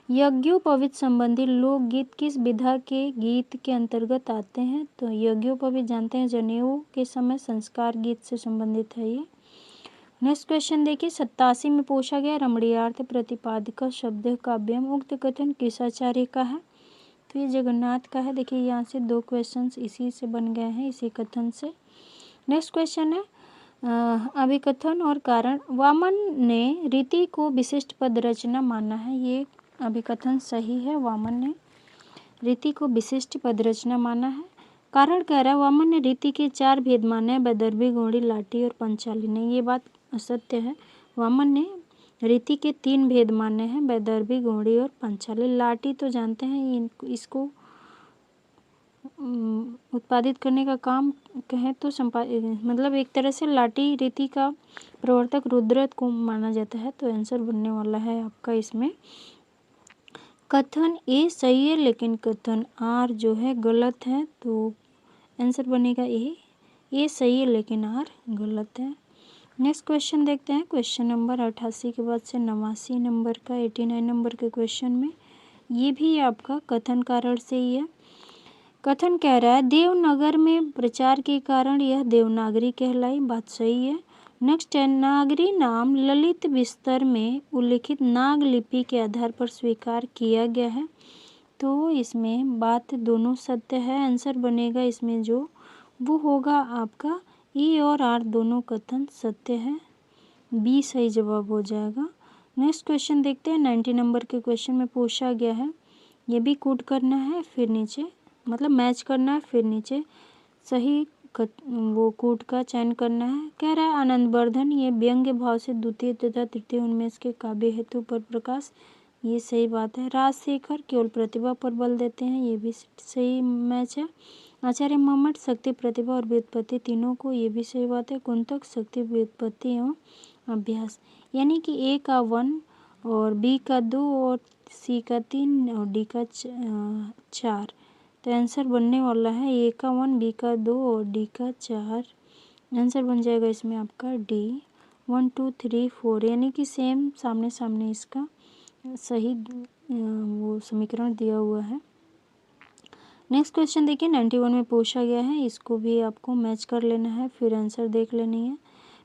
यज्ञोपवीत संबंधी लोकगीत किस विधा के गीत के अंतर्गत आते हैं। तो यज्ञोपवीत जानते हैं जनेऊ के समय संस्कार गीत से संबंधित है ये। नेक्स्ट क्वेश्चन देखिए 87 में पूछा गया रमणीयार्थ प्रतिपादक शब्द काव्यम उक्त कथन किस आचार्य का है। तो ये जगन्नाथ का है। देखिए यहाँ से 2 क्वेश्चंस इसी से बन गए हैं, इसी कथन से। नेक्स्ट क्वेश्चन है अभिकथन और कारण। वामन ने रीति को विशिष्ट पद रचना माना है, ये अभिकथन सही है। वामन ने रीति को विशिष्ट पद रचना माना है। कारण कह रहा है वामन ने रीति के 4 भेद माने, वैदर्भी, गौड़ी, लाटी और पंचाली ने। ये बात असत्य है। वामन ने रीति के 3 भेद माने हैं, वैदर्भी, गौड़ी और पंचाली। लाटी तो जानते हैं इसको उत्पादित करने का काम कहें तो मतलब एक तरह से लाटी रीति का प्रवर्तक रुद्र को माना जाता है। तो आंसर बनने वाला है आपका इसमें कथन ए सही है, लेकिन कथन आर जो है गलत है। तो आंसर बनेगा ए सही है लेकिन आर गलत है। नेक्स्ट क्वेश्चन देखते हैं। क्वेश्चन नंबर 88 के बाद से 89 नंबर का 89 नंबर के क्वेश्चन में ये भी आपका कथन कारण से ही है। कथन कह रहा है देवनगर में प्रचार के कारण यह देवनागरी कहलाई, बात सही है। नेक्स्ट है नागरी नाम ललित विस्तर में उल्लिखित नाग लिपि के आधार पर स्वीकार किया गया है। तो इसमें बात दोनों सत्य है। आंसर बनेगा इसमें जो वो होगा आपका ई और आर दोनों कथन सत्य है, बी सही जवाब हो जाएगा। नेक्स्ट क्वेश्चन देखते हैं। 90 नंबर के क्वेश्चन में पूछा गया है ये भी कूट करना है, फिर नीचे मतलब मैच करना है, फिर नीचे सही वो कूट का चयन करना है। कह रहा है आनंदवर्धन ये व्यंग्य भाव से द्वितीय तथा तृतीय उन्मेष के काव्य हेतु पर प्रकाश, ये सही बात है। राजशेखर केवल प्रतिभा पर बल देते हैं, ये भी सही मैच है। आचार्य मोहम्मद शक्ति, प्रतिभा और व्युत्पत्ति तीनों को, ये भी सही बात है। कुंतक शक्ति, व्युत्पत्ति एवं अभ्यास, यानी कि ए का 1 और बी का 2 और सी का 3 और डी का 4। तो आंसर बनने वाला है ए का 1, बी का 2 और डी का 4। आंसर बन जाएगा इसमें आपका डी 1 2 3 4, यानी कि सेम सामने सामने इसका सही वो समीकरण दिया हुआ है। नेक्स्ट क्वेश्चन देखिए 91 में पूछा गया है, इसको भी आपको मैच कर लेना है, फिर आंसर देख लेनी है।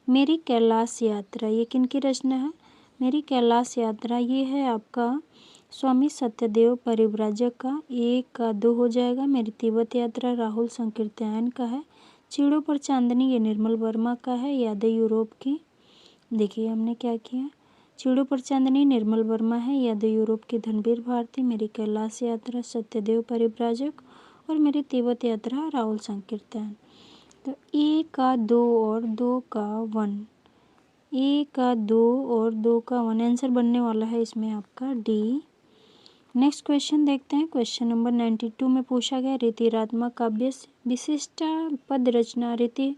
मेरी कैलाश यात्रा ये किनकी रचना है? मेरी कैलाश यात्रा ये है आपका स्वामी सत्यदेव परिव्राजक का। एक का दो हो जाएगा। मेरी तिब्बत यात्रा राहुल संकीर्तन का है। चिड़ों पर चांदनी ये निर्मल वर्मा का है, यादें यूरोप की। देखिए हमने क्या किया, चिड़ों पर चांदनी निर्मल वर्मा है, यादें यूरोप की धनबीर भारती। मेरी कैलाश यात्रा सत्यदेव परिव्राजक और मेरी तिब्बत यात्रा राहुल संकीर्तन। तो ए का दो और दो का वन, ए का दो और दो का वन आंसर बनने वाला है इसमें आपका डी। नेक्स्ट क्वेश्चन देखते हैं। क्वेश्चन नंबर 92 में पूछा गया रीतिरात्मक काव्य विशिष्ट पद रचना रीति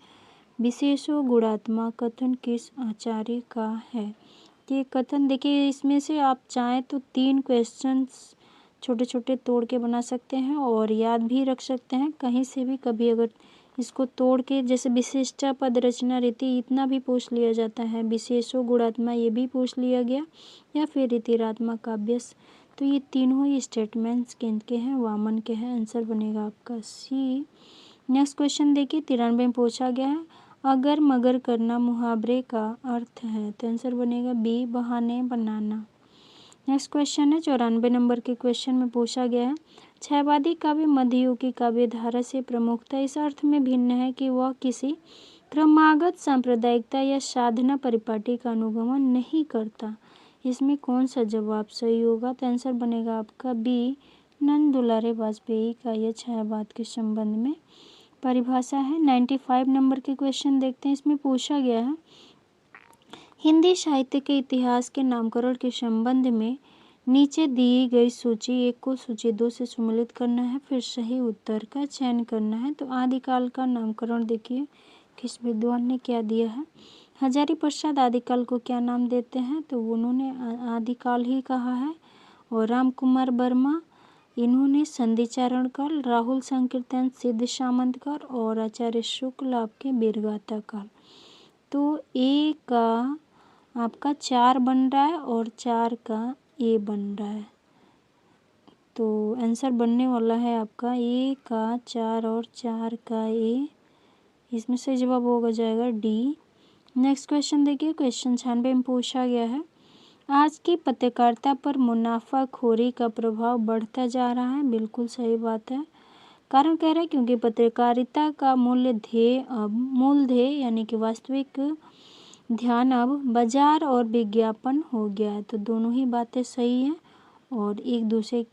विशेषो गुणात्मक कथन किस आचार्य का है? ये कथन देखिए, इसमें से आप चाहें तो 3 क्वेश्चंस छोटे छोटे तोड़ के बना सकते हैं और याद भी रख सकते हैं कहीं से भी। कभी अगर इसको तोड़ के जैसे विशिष्टा पद रचना रीति इतना भी पूछ लिया जाता है, विशेषो गुणात्मा ये भी पूछ लिया गया, या फिर रीतिरात्मक काव्य। तो ये तीनों ही स्टेटमेंट्स किनके हैं? वामन के हैं। आंसर बनेगा आपका सी। नेक्स्ट क्वेश्चन देखिए 93 में पूछा गया है अगर मगर करना मुहावरे का अर्थ है, तो आंसर बनेगा बी बहाने बनाना। नेक्स्ट क्वेश्चन है 94 नंबर के क्वेश्चन में पूछा गया है छहवादी काव्य मध्ययुगीन काव्य धारा से प्रमुखता इस अर्थ में भिन्न है कि वह किसी क्रमागत सांप्रदायिकता या साधना परिपाटी का अनुगमन नहीं करता। इसमें कौन सा जवाब सही होगा? तो आंसर बनेगा आपका बी नंद दुलारे वाजपेयी का यह छायावाद के संबंध में परिभाषा है। 95 नंबर के क्वेश्चन देखते हैं। इसमें पूछा गया है हिंदी साहित्य के इतिहास के नामकरण के संबंध में नीचे दी गई सूची एक को सूची 2 से सम्मिलित करना है, फिर सही उत्तर का चयन करना है। तो आदिकाल का नामकरण देखिए किस विद्वान ने क्या दिया है। हजारी प्रसाद आदिकाल को क्या नाम देते हैं? तो उन्होंने आदिकाल ही कहा है। और राम कुमार वर्मा इन्होंने संधिचारण काल, राहुल संकीर्तन सिद्ध सामंत काल और आचार्य शुक्ल आपके बीरगाथा काल। तो ए का आपका 4 बन रहा है और 4 का ए बन रहा है। तो आंसर बनने वाला है आपका ए का 4 और 4 का ए। इसमें से जवाब होगा जाएगा डी। नेक्स्ट क्वेश्चन देखिए क्वेश्चन 96 में पूछा गया है आज की पत्रकारिता पर मुनाफाखोरी का प्रभाव बढ़ता जा रहा है। बिल्कुल सही बात है। कारण कह रहा है क्योंकि पत्रकारिता का मूल ध्येय यानी कि वास्तविक ध्यान अब बाजार और विज्ञापन हो गया है। तो दोनों ही बातें सही हैं और एक दूसरे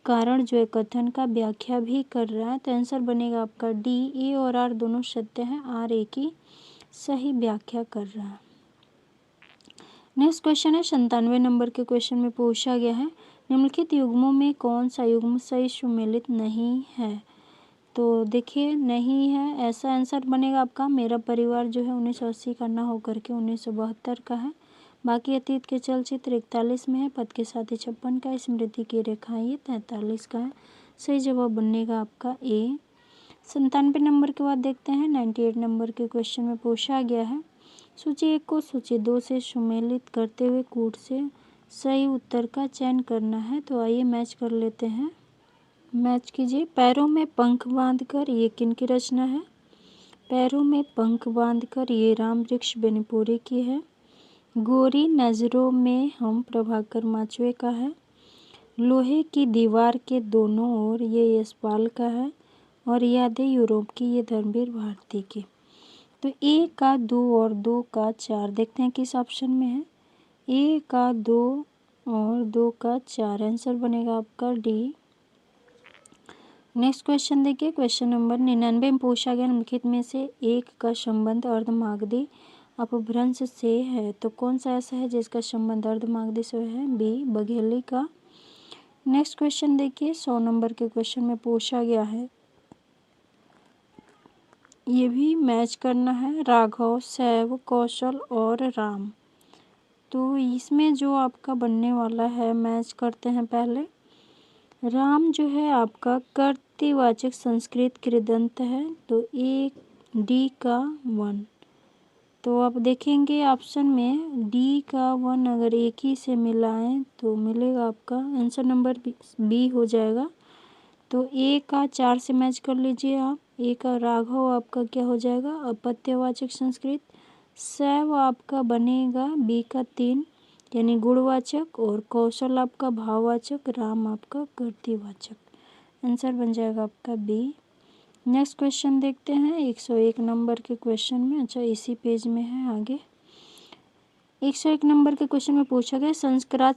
कारण जो है कथन का व्याख्या भी कर रहा है। तो आंसर बनेगा आपका डी। ए और आर दोनों सत्य हैं, आर ए की सही व्याख्या कर रहा है। नेक्स्ट क्वेश्चन है 97 नंबर के क्वेश्चन में पूछा गया है निम्नलिखित युग्मों में कौन सा युग्म सही सुमेलित नहीं है? तो देखिए नहीं है, ऐसा आंसर बनेगा आपका मेरा परिवार जो है 1980 का ना होकर के 1972 का है। बाकी अतीत के चलचित्र 41 में है, पद के साथ 56 का, स्मृति की रेखाएं ये 43 का है। सही जवाब बनेगा आपका ए। 97 नंबर के बाद देखते हैं 98 नंबर के क्वेश्चन में पूछा गया है सूची 1 को सूची 2 से सुमेलित करते हुए कूट से सही उत्तर का चयन करना है। तो आइए मैच कर लेते हैं। मैच कीजिए। पैरों में पंख बांधकर ये किनकी रचना है? पैरों में पंख बांधकर ये राम वृक्ष बेनीपुरी की है। गोरी नज़रों में हम प्रभाकर माचवे का है। लोहे की दीवार के दोनों ओर ये यशपाल का है। और यादें यूरोप की ये धर्मवीर भारती की। तो ए का 2 और 2 का 4 देखते हैं किस ऑप्शन में है। ए का 2 और 2 का 4 आंसर बनेगा आपका डी। नेक्स्ट क्वेश्चन देखिए क्वेश्चन नंबर 99 में पूछा गया निम्नलिखित में से एक का संबंध अर्धमागधी अपभ्रंश से है। तो कौन सा ऐसा है जिसका संबंध अर्धमागधी से है? बी बघेली का। नेक्स्ट क्वेश्चन देखिए 100 नंबर के क्वेश्चन में पूछा गया है ये भी मैच करना है राघव, शैव, कौशल और राम। तो इसमें जो आपका बनने वाला है मैच करते हैं। पहले राम जो है आपका कर्तृवाचक संस्कृत कृदंत है, तो ए डी का 1। तो आप देखेंगे ऑप्शन में डी का 1 अगर एक ही से मिलाएं तो मिलेगा आपका आंसर नंबर बी हो जाएगा। तो ए का 4 से मैच कर लीजिए आप। ए का राघव आपका क्या हो जाएगा, अपत्यवाचक संस्कृत। शैव आपका बनेगा बी का 3 यानी गुणवाचक, और कौशल आपका भाववाचक, राम आपका कृतिवाचक। आंसर बन जाएगा आपका बी। नेक्स्ट क्वेश्चन देखते हैं 101 नंबर के क्वेश्चन में। अच्छा, इसी पेज में है आगे। 101 नंबर के क्वेश्चन में पूछा गया संस्कार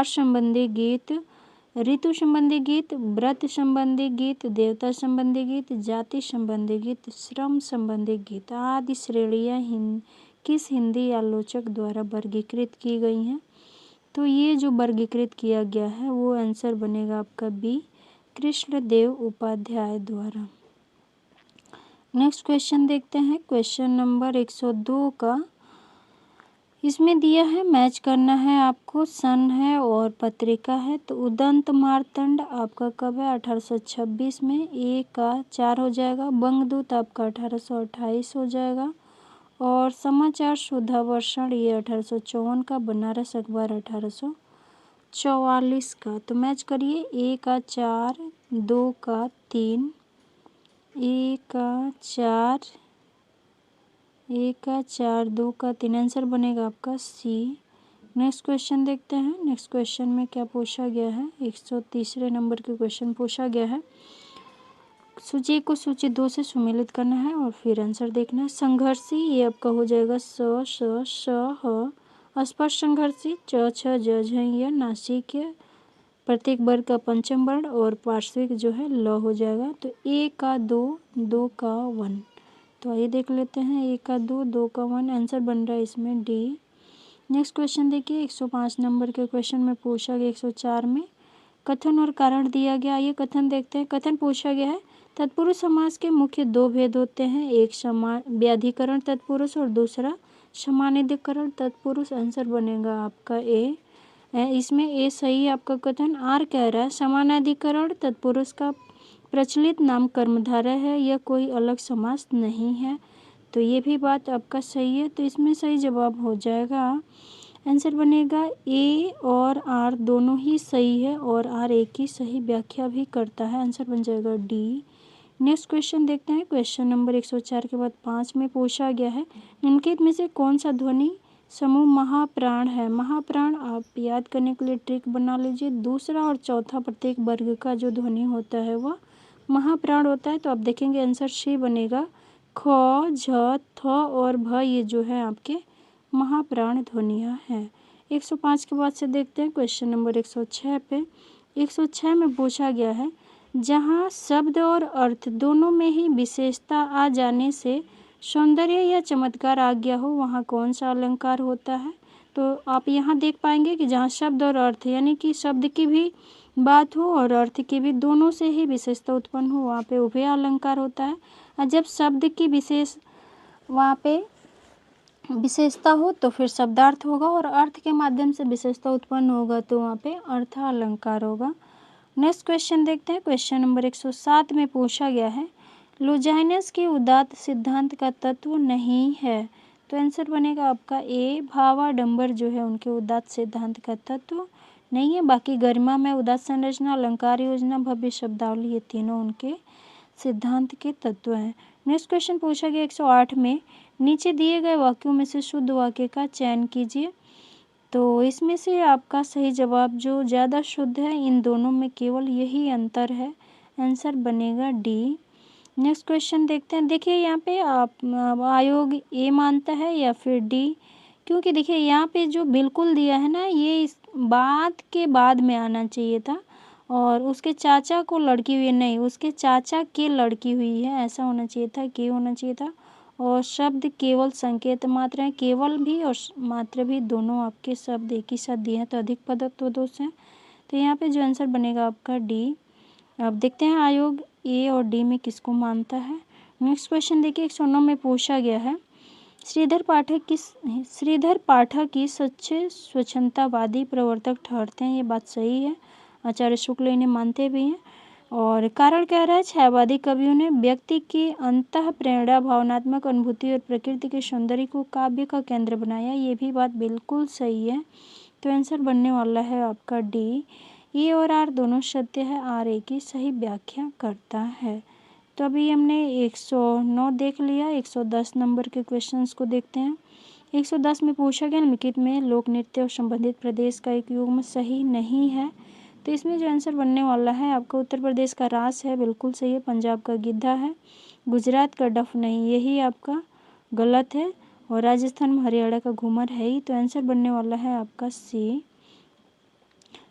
संबंधी गीत, ऋतु संबंधी गीत, व्रत संबंधी गीत, देवता संबंधी गीत, जाति संबंधी गीत, श्रम संबंधी गीत आदि श्रेणियाँ किस हिंदी आलोचक द्वारा वर्गीकृत की गई हैं। तो ये जो वर्गीकृत किया गया है वो आंसर बनेगा आपका बी, कृष्णदेव उपाध्याय द्वारा। नेक्स्ट क्वेश्चन देखते हैं क्वेश्चन नंबर 102 का। इसमें दिया है मैच करना है आपको, सन है और पत्रिका है। तो उदंत मार्तंड आपका कब है, 1826 में। ए का 4 हो जाएगा। बंगदूत आपका 1828 हो जाएगा। और समाचार सुधावर्षण ये 1854 का। बनारस अखबार 1844 का। तो मैच करिए, ए का 4, 2 का 3, ए का 4, 2 का 3। आंसर बनेगा आपका सी। नेक्स्ट क्वेश्चन देखते हैं। नेक्स्ट क्वेश्चन में क्या पूछा गया है, 103 नंबर के क्वेश्चन पूछा गया है। सूची 1 को सूची 2 से सुमेलित करना है और फिर आंसर देखना है। संघर्षी ये आपका हो जाएगा स, श, ह। स्पर्श संघर्षी च, छ, ज, झ, य। नासिक प्रत्येक वर्ग का पंचम वर्ण और पार्श्विक जो है ल हो जाएगा। तो ए का 2, 2 का 1। तो आइए देख लेते हैं, ए का 2, 2 का 1। आंसर बन रहा है इसमें डी। नेक्स्ट क्वेश्चन देखिए 105 नंबर के क्वेश्चन में पूछा गया 104 में कथन और कारण दिया गया। ये कथन देखते हैं। कथन पूछा गया है तत्पुरुष समास के मुख्य 2 भेद होते हैं, एक समान व्याधिकरण तत्पुरुष और दूसरा समानाधिकरण तत्पुरुष। आंसर बनेगा आपका ए। इसमें ए सही है आपका कथन। आर कह रहा है समानाधिकरण तत्पुरुष का प्रचलित नाम कर्मधारय है, यह कोई अलग समास नहीं है। तो ये भी बात आपका सही है। तो इसमें सही जवाब हो जाएगा, आंसर बनेगा ए और आर दोनों ही सही है और आर एक ही सही व्याख्या भी करता है। आंसर बन जाएगा डी। नेक्स्ट क्वेश्चन देखते हैं। क्वेश्चन नंबर 104 के बाद 5 में पूछा गया है निम्नलिखित में से कौन सा ध्वनि समूह महाप्राण है। महाप्राण आप याद करने के लिए ट्रिक बना लीजिए। दूसरा और चौथा प्रत्येक वर्ग का जो ध्वनि होता है वह महाप्राण होता है। तो आप देखेंगे आंसर सी बनेगा। ख, झ, थ और भ ये जो है आपके महाप्राण ध्वनियाँ हैं। 105 के बाद से देखते हैं क्वेश्चन नंबर 106 पे। 106 में पूछा गया है जहाँ शब्द और अर्थ दोनों में ही विशेषता आ जाने से सौंदर्य या चमत्कार आ गया हो वहाँ कौन सा अलंकार होता है। तो आप यहाँ देख पाएंगे कि जहाँ शब्द और अर्थ यानी कि शब्द की भी बात हो और अर्थ की भी, दोनों से ही विशेषता उत्पन्न हो, वहाँ पे उभय अलंकार होता है। और जब शब्द की वहाँ पे विशेषता हो तो फिर शब्दार्थ होगा और अर्थ के माध्यम से विशेषता उत्पन्न होगा तो वहाँ पे अर्थ अलंकार होगा। नेक्स्ट क्वेश्चन देखते हैं। क्वेश्चन नंबर 107 में पूछा गया है लुजाइनस के उदात्त सिद्धांत का तत्व नहीं है। तो आंसर बनेगा आपका ए। भावाडंबर जो है उनके उदात्त सिद्धांत का तत्व नहीं है। बाकी गरिमा में उदात्त संरचना, अलंकार योजना, भव्य शब्दावली ये तीनों उनके सिद्धांत के तत्व हैं। नेक्स्ट क्वेश्चन पूछा गया 108 में नीचे दिए गए वाक्यों में से शुद्ध वाक्य का चयन कीजिए। तो इसमें से आपका सही जवाब जो ज़्यादा शुद्ध है, इन दोनों में केवल यही अंतर है। आंसर बनेगा डी। नेक्स्ट क्वेश्चन देखते हैं। देखिए यहाँ पे आप आयोग ए मानता है या फिर डी, क्योंकि देखिए यहाँ पे जो बिल्कुल दिया है ना ये इस बात के बाद में आना चाहिए था और उसके चाचा को लड़की हुई नहीं, उसके चाचा के लड़की हुई है ऐसा होना चाहिए था, के होना चाहिए था। और शब्द केवल संकेत मात्र है, केवल भी और मात्र भी दोनों आपके शब्द एक ही साथ दिए हैं तो अधिक पदत्व दोष है। तो यहाँ पे जो आंसर बनेगा आपका डी। अब देखते हैं आयोग ए और डी में किसको मानता है। नेक्स्ट क्वेश्चन देखिए 109 में पूछा गया है श्रीधर पाठक की सच्चे स्वच्छंदतावादी प्रवर्तक ठहरते हैं। ये बात सही है, आचार्य शुक्ल इन्हें मानते भी हैं। और कारण कह रहा है छायावादी कवियों ने व्यक्ति की अंतः प्रेरणा, भावनात्मक अनुभूति और प्रकृति के सौंदर्य को काव्य का केंद्र बनाया। ये भी बात बिल्कुल सही है। तो आंसर बनने वाला है आपका डी। ए और आर दोनों सत्य है, आर ए की सही व्याख्या करता है। तो अभी हमने 109 देख लिया। 110 नंबर के क्वेश्चंस को देखते हैं। 110 में पूछा गया निम्नलिखित में लोक नृत्य और संबंधित प्रदेश का एक युग्म सही नहीं है। तो इसमें जो आंसर बनने वाला है आपका उत्तर प्रदेश का रास है, बिल्कुल सही है। पंजाब का गिद्धा है, गुजरात का डफ नहीं, यही आपका गलत है। और राजस्थान में हरियाणा का घूमर है ही। तो आंसर बनने वाला है आपका सी।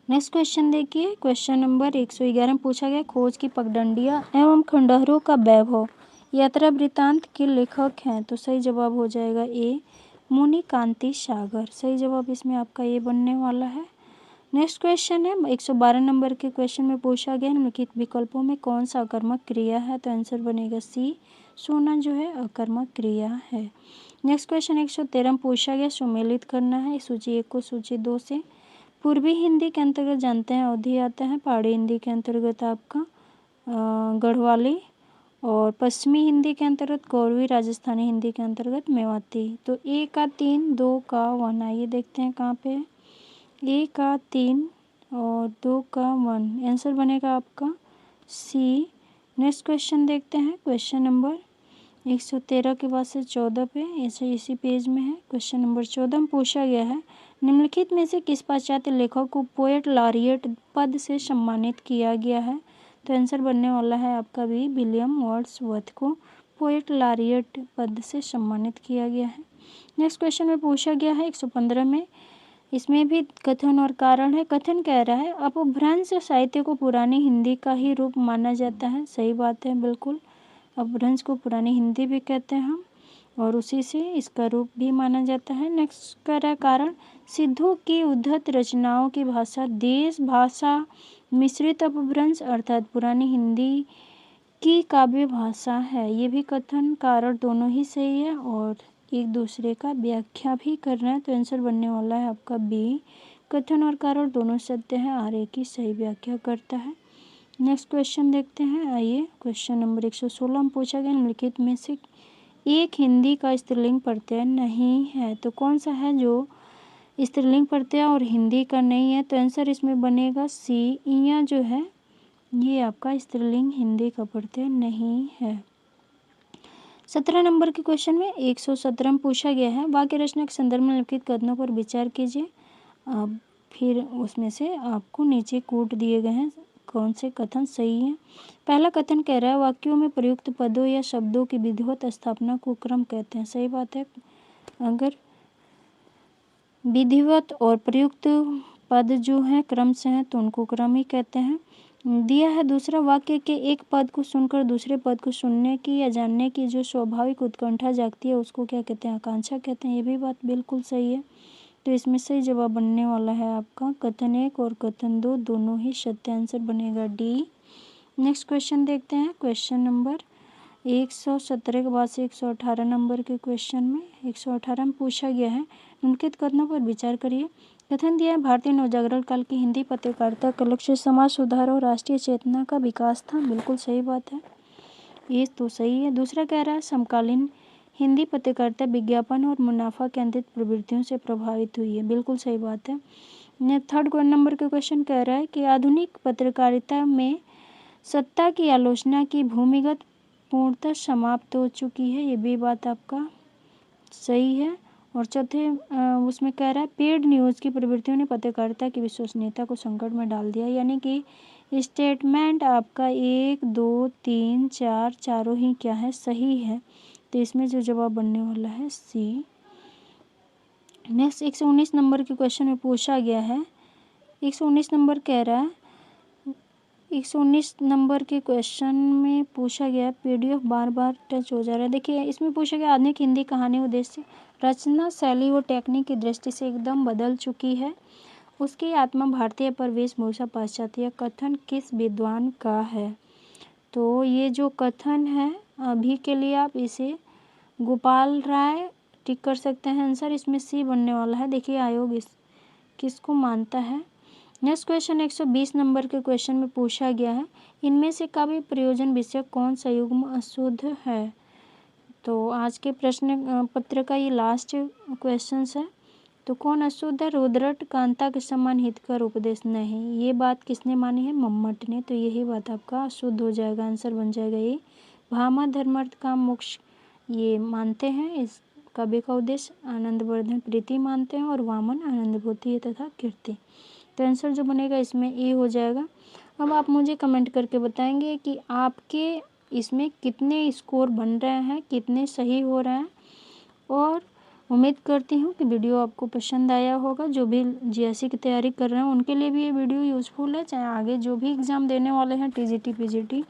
नेक्स्ट क्वेश्चन देखिए, क्वेश्चन नंबर 111 में पूछा गया खोज की पगडंडियाँ एवं खंडहरों का वैभव यात्रा वृत्तांत के लेखक हैं। तो सही जवाब हो जाएगा ए, मुनि कांति सागर। सही जवाब इसमें आपका ए बनने वाला है। नेक्स्ट क्वेश्चन है 112 नंबर के क्वेश्चन में पूछा गया निम्नलिखित विकल्पों में कौन सा अकर्मक क्रिया है। तो आंसर बनेगा सी, सोना जो है अकर्मक क्रिया है। नेक्स्ट क्वेश्चन 113 में पूछा गया सुमेलित करना है सूची 1 को सूची 2 से। पूर्वी हिंदी के अंतर्गत जानते हैं अवधी आता है, पहाड़ी हिंदी के अंतर्गत आपका गढ़वाली, और पश्चिमी हिंदी के अंतर्गत गौरवी, राजस्थानी हिंदी के अंतर्गत मेवाती। तो ए का 3, 2 का 1, आइए देखते हैं कहाँ पे है। ए का 3 और 2 का 1, आंसर बनेगा आपका सी। नेक्स्ट क्वेश्चन देखते हैं, क्वेश्चन नंबर 113 के बाद से 14 पे, ऐसे इसी पेज में है। क्वेश्चन नंबर 14 में पूछा गया है निम्नलिखित में से किस पाश्चात्य लेखक को पोएट लॉरिएट पद से सम्मानित किया गया है। तो आंसर बनने वाला है आपका भी, विलियम वर्ड्सवर्थ को पोएट लॉरिएट पद से सम्मानित किया गया है। नेक्स्ट क्वेश्चन में पूछा गया है 115 में, इसमें भी कथन और कारण है। कथन कह रहा है अपभ्रंश साहित्य को पुरानी हिंदी का ही रूप माना जाता है। सही बात है, बिल्कुल। अपभ्रंश को पुरानी हिंदी भी कहते हैं हम, और उसी से इसका रूप भी माना जाता है। नेक्स्ट कह रहा है कारण, सिद्धों की उद्धत रचनाओं की भाषा देश भाषा मिश्रित अपभ्रंश अर्थात पुरानी हिंदी की काव्य भाषा है। ये भी कथन कारण दोनों ही सही है और एक दूसरे का व्याख्या भी कर रहे हैं। तो आंसर बनने वाला है आपका बी, कथन और कारण दोनों सत्य है, आर ए की सही व्याख्या करता है। नेक्स्ट क्वेश्चन देखते हैं, आइए क्वेश्चन नंबर 116 में पूछा गया निम्नलिखित में से एक हिंदी का स्त्रीलिंग प्रत्यय नहीं है। तो कौन सा है जो स्त्रीलिंग प्रत्यय और हिंदी का नहीं है। तो आंसर इसमें बनेगा सी, इया जो है ये आपका स्त्रीलिंग हिंदी का प्रत्यय नहीं है। 17 नंबर के क्वेश्चन में 117 में पूछा गया है वाक्य रचना के संदर्भ में निम्नलिखित कथनों पर विचार कीजिए। अब फिर उसमें से आपको नीचे कूट दिए गए हैं कौन से कथन सही हैं। पहला कथन कह रहा है वाक्यों में प्रयुक्त पदों या शब्दों की विधिवत स्थापना को क्रम कहते हैं। सही बात है, अगर विधिवत और प्रयुक्त पद जो हैं क्रम से हैं तो उनको क्रम ही कहते हैं। दिया है दूसरा वाक्य के एक पद को सुनकर दूसरे पद को सुनने की या जानने की जो स्वाभाविक उत्कंठा जागती है उसको क्या कहते हैं, आकांक्षा कहते हैं। ये भी बात बिल्कुल सही है। तो इसमें सही जवाब बनने वाला है आपका कथन 1 और कथन 2 दोनों ही सत्य, आंसर बनेगा डी। नेक्स्ट क्वेश्चन देखते हैं, क्वेश्चन नंबर 117 के बाद से 118 नंबर के क्वेश्चन में 118 में पूछा गया है निम्नलिखित कथनों पर विचार करिए। कथन दिया है भारतीय नवजागरण काल की हिंदी पत्रकारिता का लक्ष्य समाज सुधार और राष्ट्रीय चेतना का विकास था। बिल्कुल सही बात है, ये तो सही है। दूसरा कह रहा है समकालीन हिंदी पत्रकारिता विज्ञापन और मुनाफा केंद्रित प्रवृत्तियों से प्रभावित हुई है। बिल्कुल सही बात है। थर्ड नंबर का क्वेश्चन कह रहा है कि आधुनिक पत्रकारिता में सत्ता की आलोचना की भूमिगत पूर्णतः समाप्त हो चुकी है। ये भी बात आपका सही है। और चौथे उसमें कह रहा है पेड न्यूज़ की प्रवृत्तियों ने पत्रकारिता की विश्वसनीयता को संकट में डाल दिया। यानी कि स्टेटमेंट आपका 1, 2, 3, 4 चारों ही क्या है, सही है। तो इसमें जो जवाब बनने वाला है सी। नेक्स्ट 119 नंबर के क्वेश्चन में पूछा गया है 119 नंबर कह रहा है 119 नंबर के क्वेश्चन में पूछा गया पीडीएफ बार बार टच हो जा रहा है। देखिए इसमें पूछा गया आधुनिक हिंदी कहानी उद्देश्य रचना शैली व टेक्निक की दृष्टि से एकदम बदल चुकी है। उसकी आत्मा भारतीय पर वेशभूषा पाश्चात्य। कथन किस विद्वान का है। तो ये जो कथन है अभी के लिए आप इसे गोपाल राय टिक कर सकते हैं आंसर। इसमें सी बनने वाला है। देखिए आयोग इस किसको मानता है। नेक्स्ट क्वेश्चन 120 नंबर के क्वेश्चन में पूछा गया है, इनमें से काव्य प्रयोजन विषय कौन सा युग्म अशुद्ध है। तो आज के प्रश्न पत्र का ये लास्ट क्वेश्चन है। तो कौन अशुद्ध है। रुद्रट कांता के समान हितकर उपदेश नहीं, ये बात किसने मानी है, मम्मट ने। तो यही बात आपका अशुद्ध हो जाएगा, आंसर बन जाएगा ये। भामा धर्मार्थ काम मोक्ष ये मानते हैं, इस काव्य का उद्देश्य। आनंदवर्धन प्रीति मानते हैं और वामन आनंदभूति तथा कीर्ति। तो आंसर जो बनेगा इसमें ए हो जाएगा। अब आप मुझे कमेंट करके बताएंगे कि आपके इसमें कितने स्कोर बन रहे हैं, कितने सही हो रहे हैं। और उम्मीद करती हूँ कि वीडियो आपको पसंद आया होगा। जो भी जीएससी की तैयारी कर रहे हैं उनके लिए भी ये वीडियो यूज़फुल है, चाहे आगे जो भी एग्ज़ाम देने वाले हैं TGT, PGT,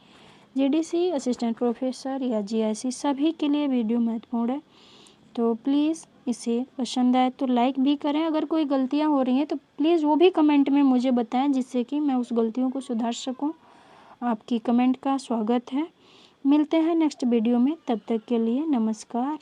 GDC, assistant professor या जीआईसी, सभी के लिए वीडियो महत्वपूर्ण है। तो प्लीज़ इसे पसंद आए तो लाइक भी करें। अगर कोई गलतियाँ हो रही हैं तो प्लीज़ वो भी कमेंट में मुझे बताएं, जिससे कि मैं उस गलतियों को सुधार सकूं। आपकी कमेंट का स्वागत है। मिलते हैं नेक्स्ट वीडियो में, तब तक के लिए नमस्कार।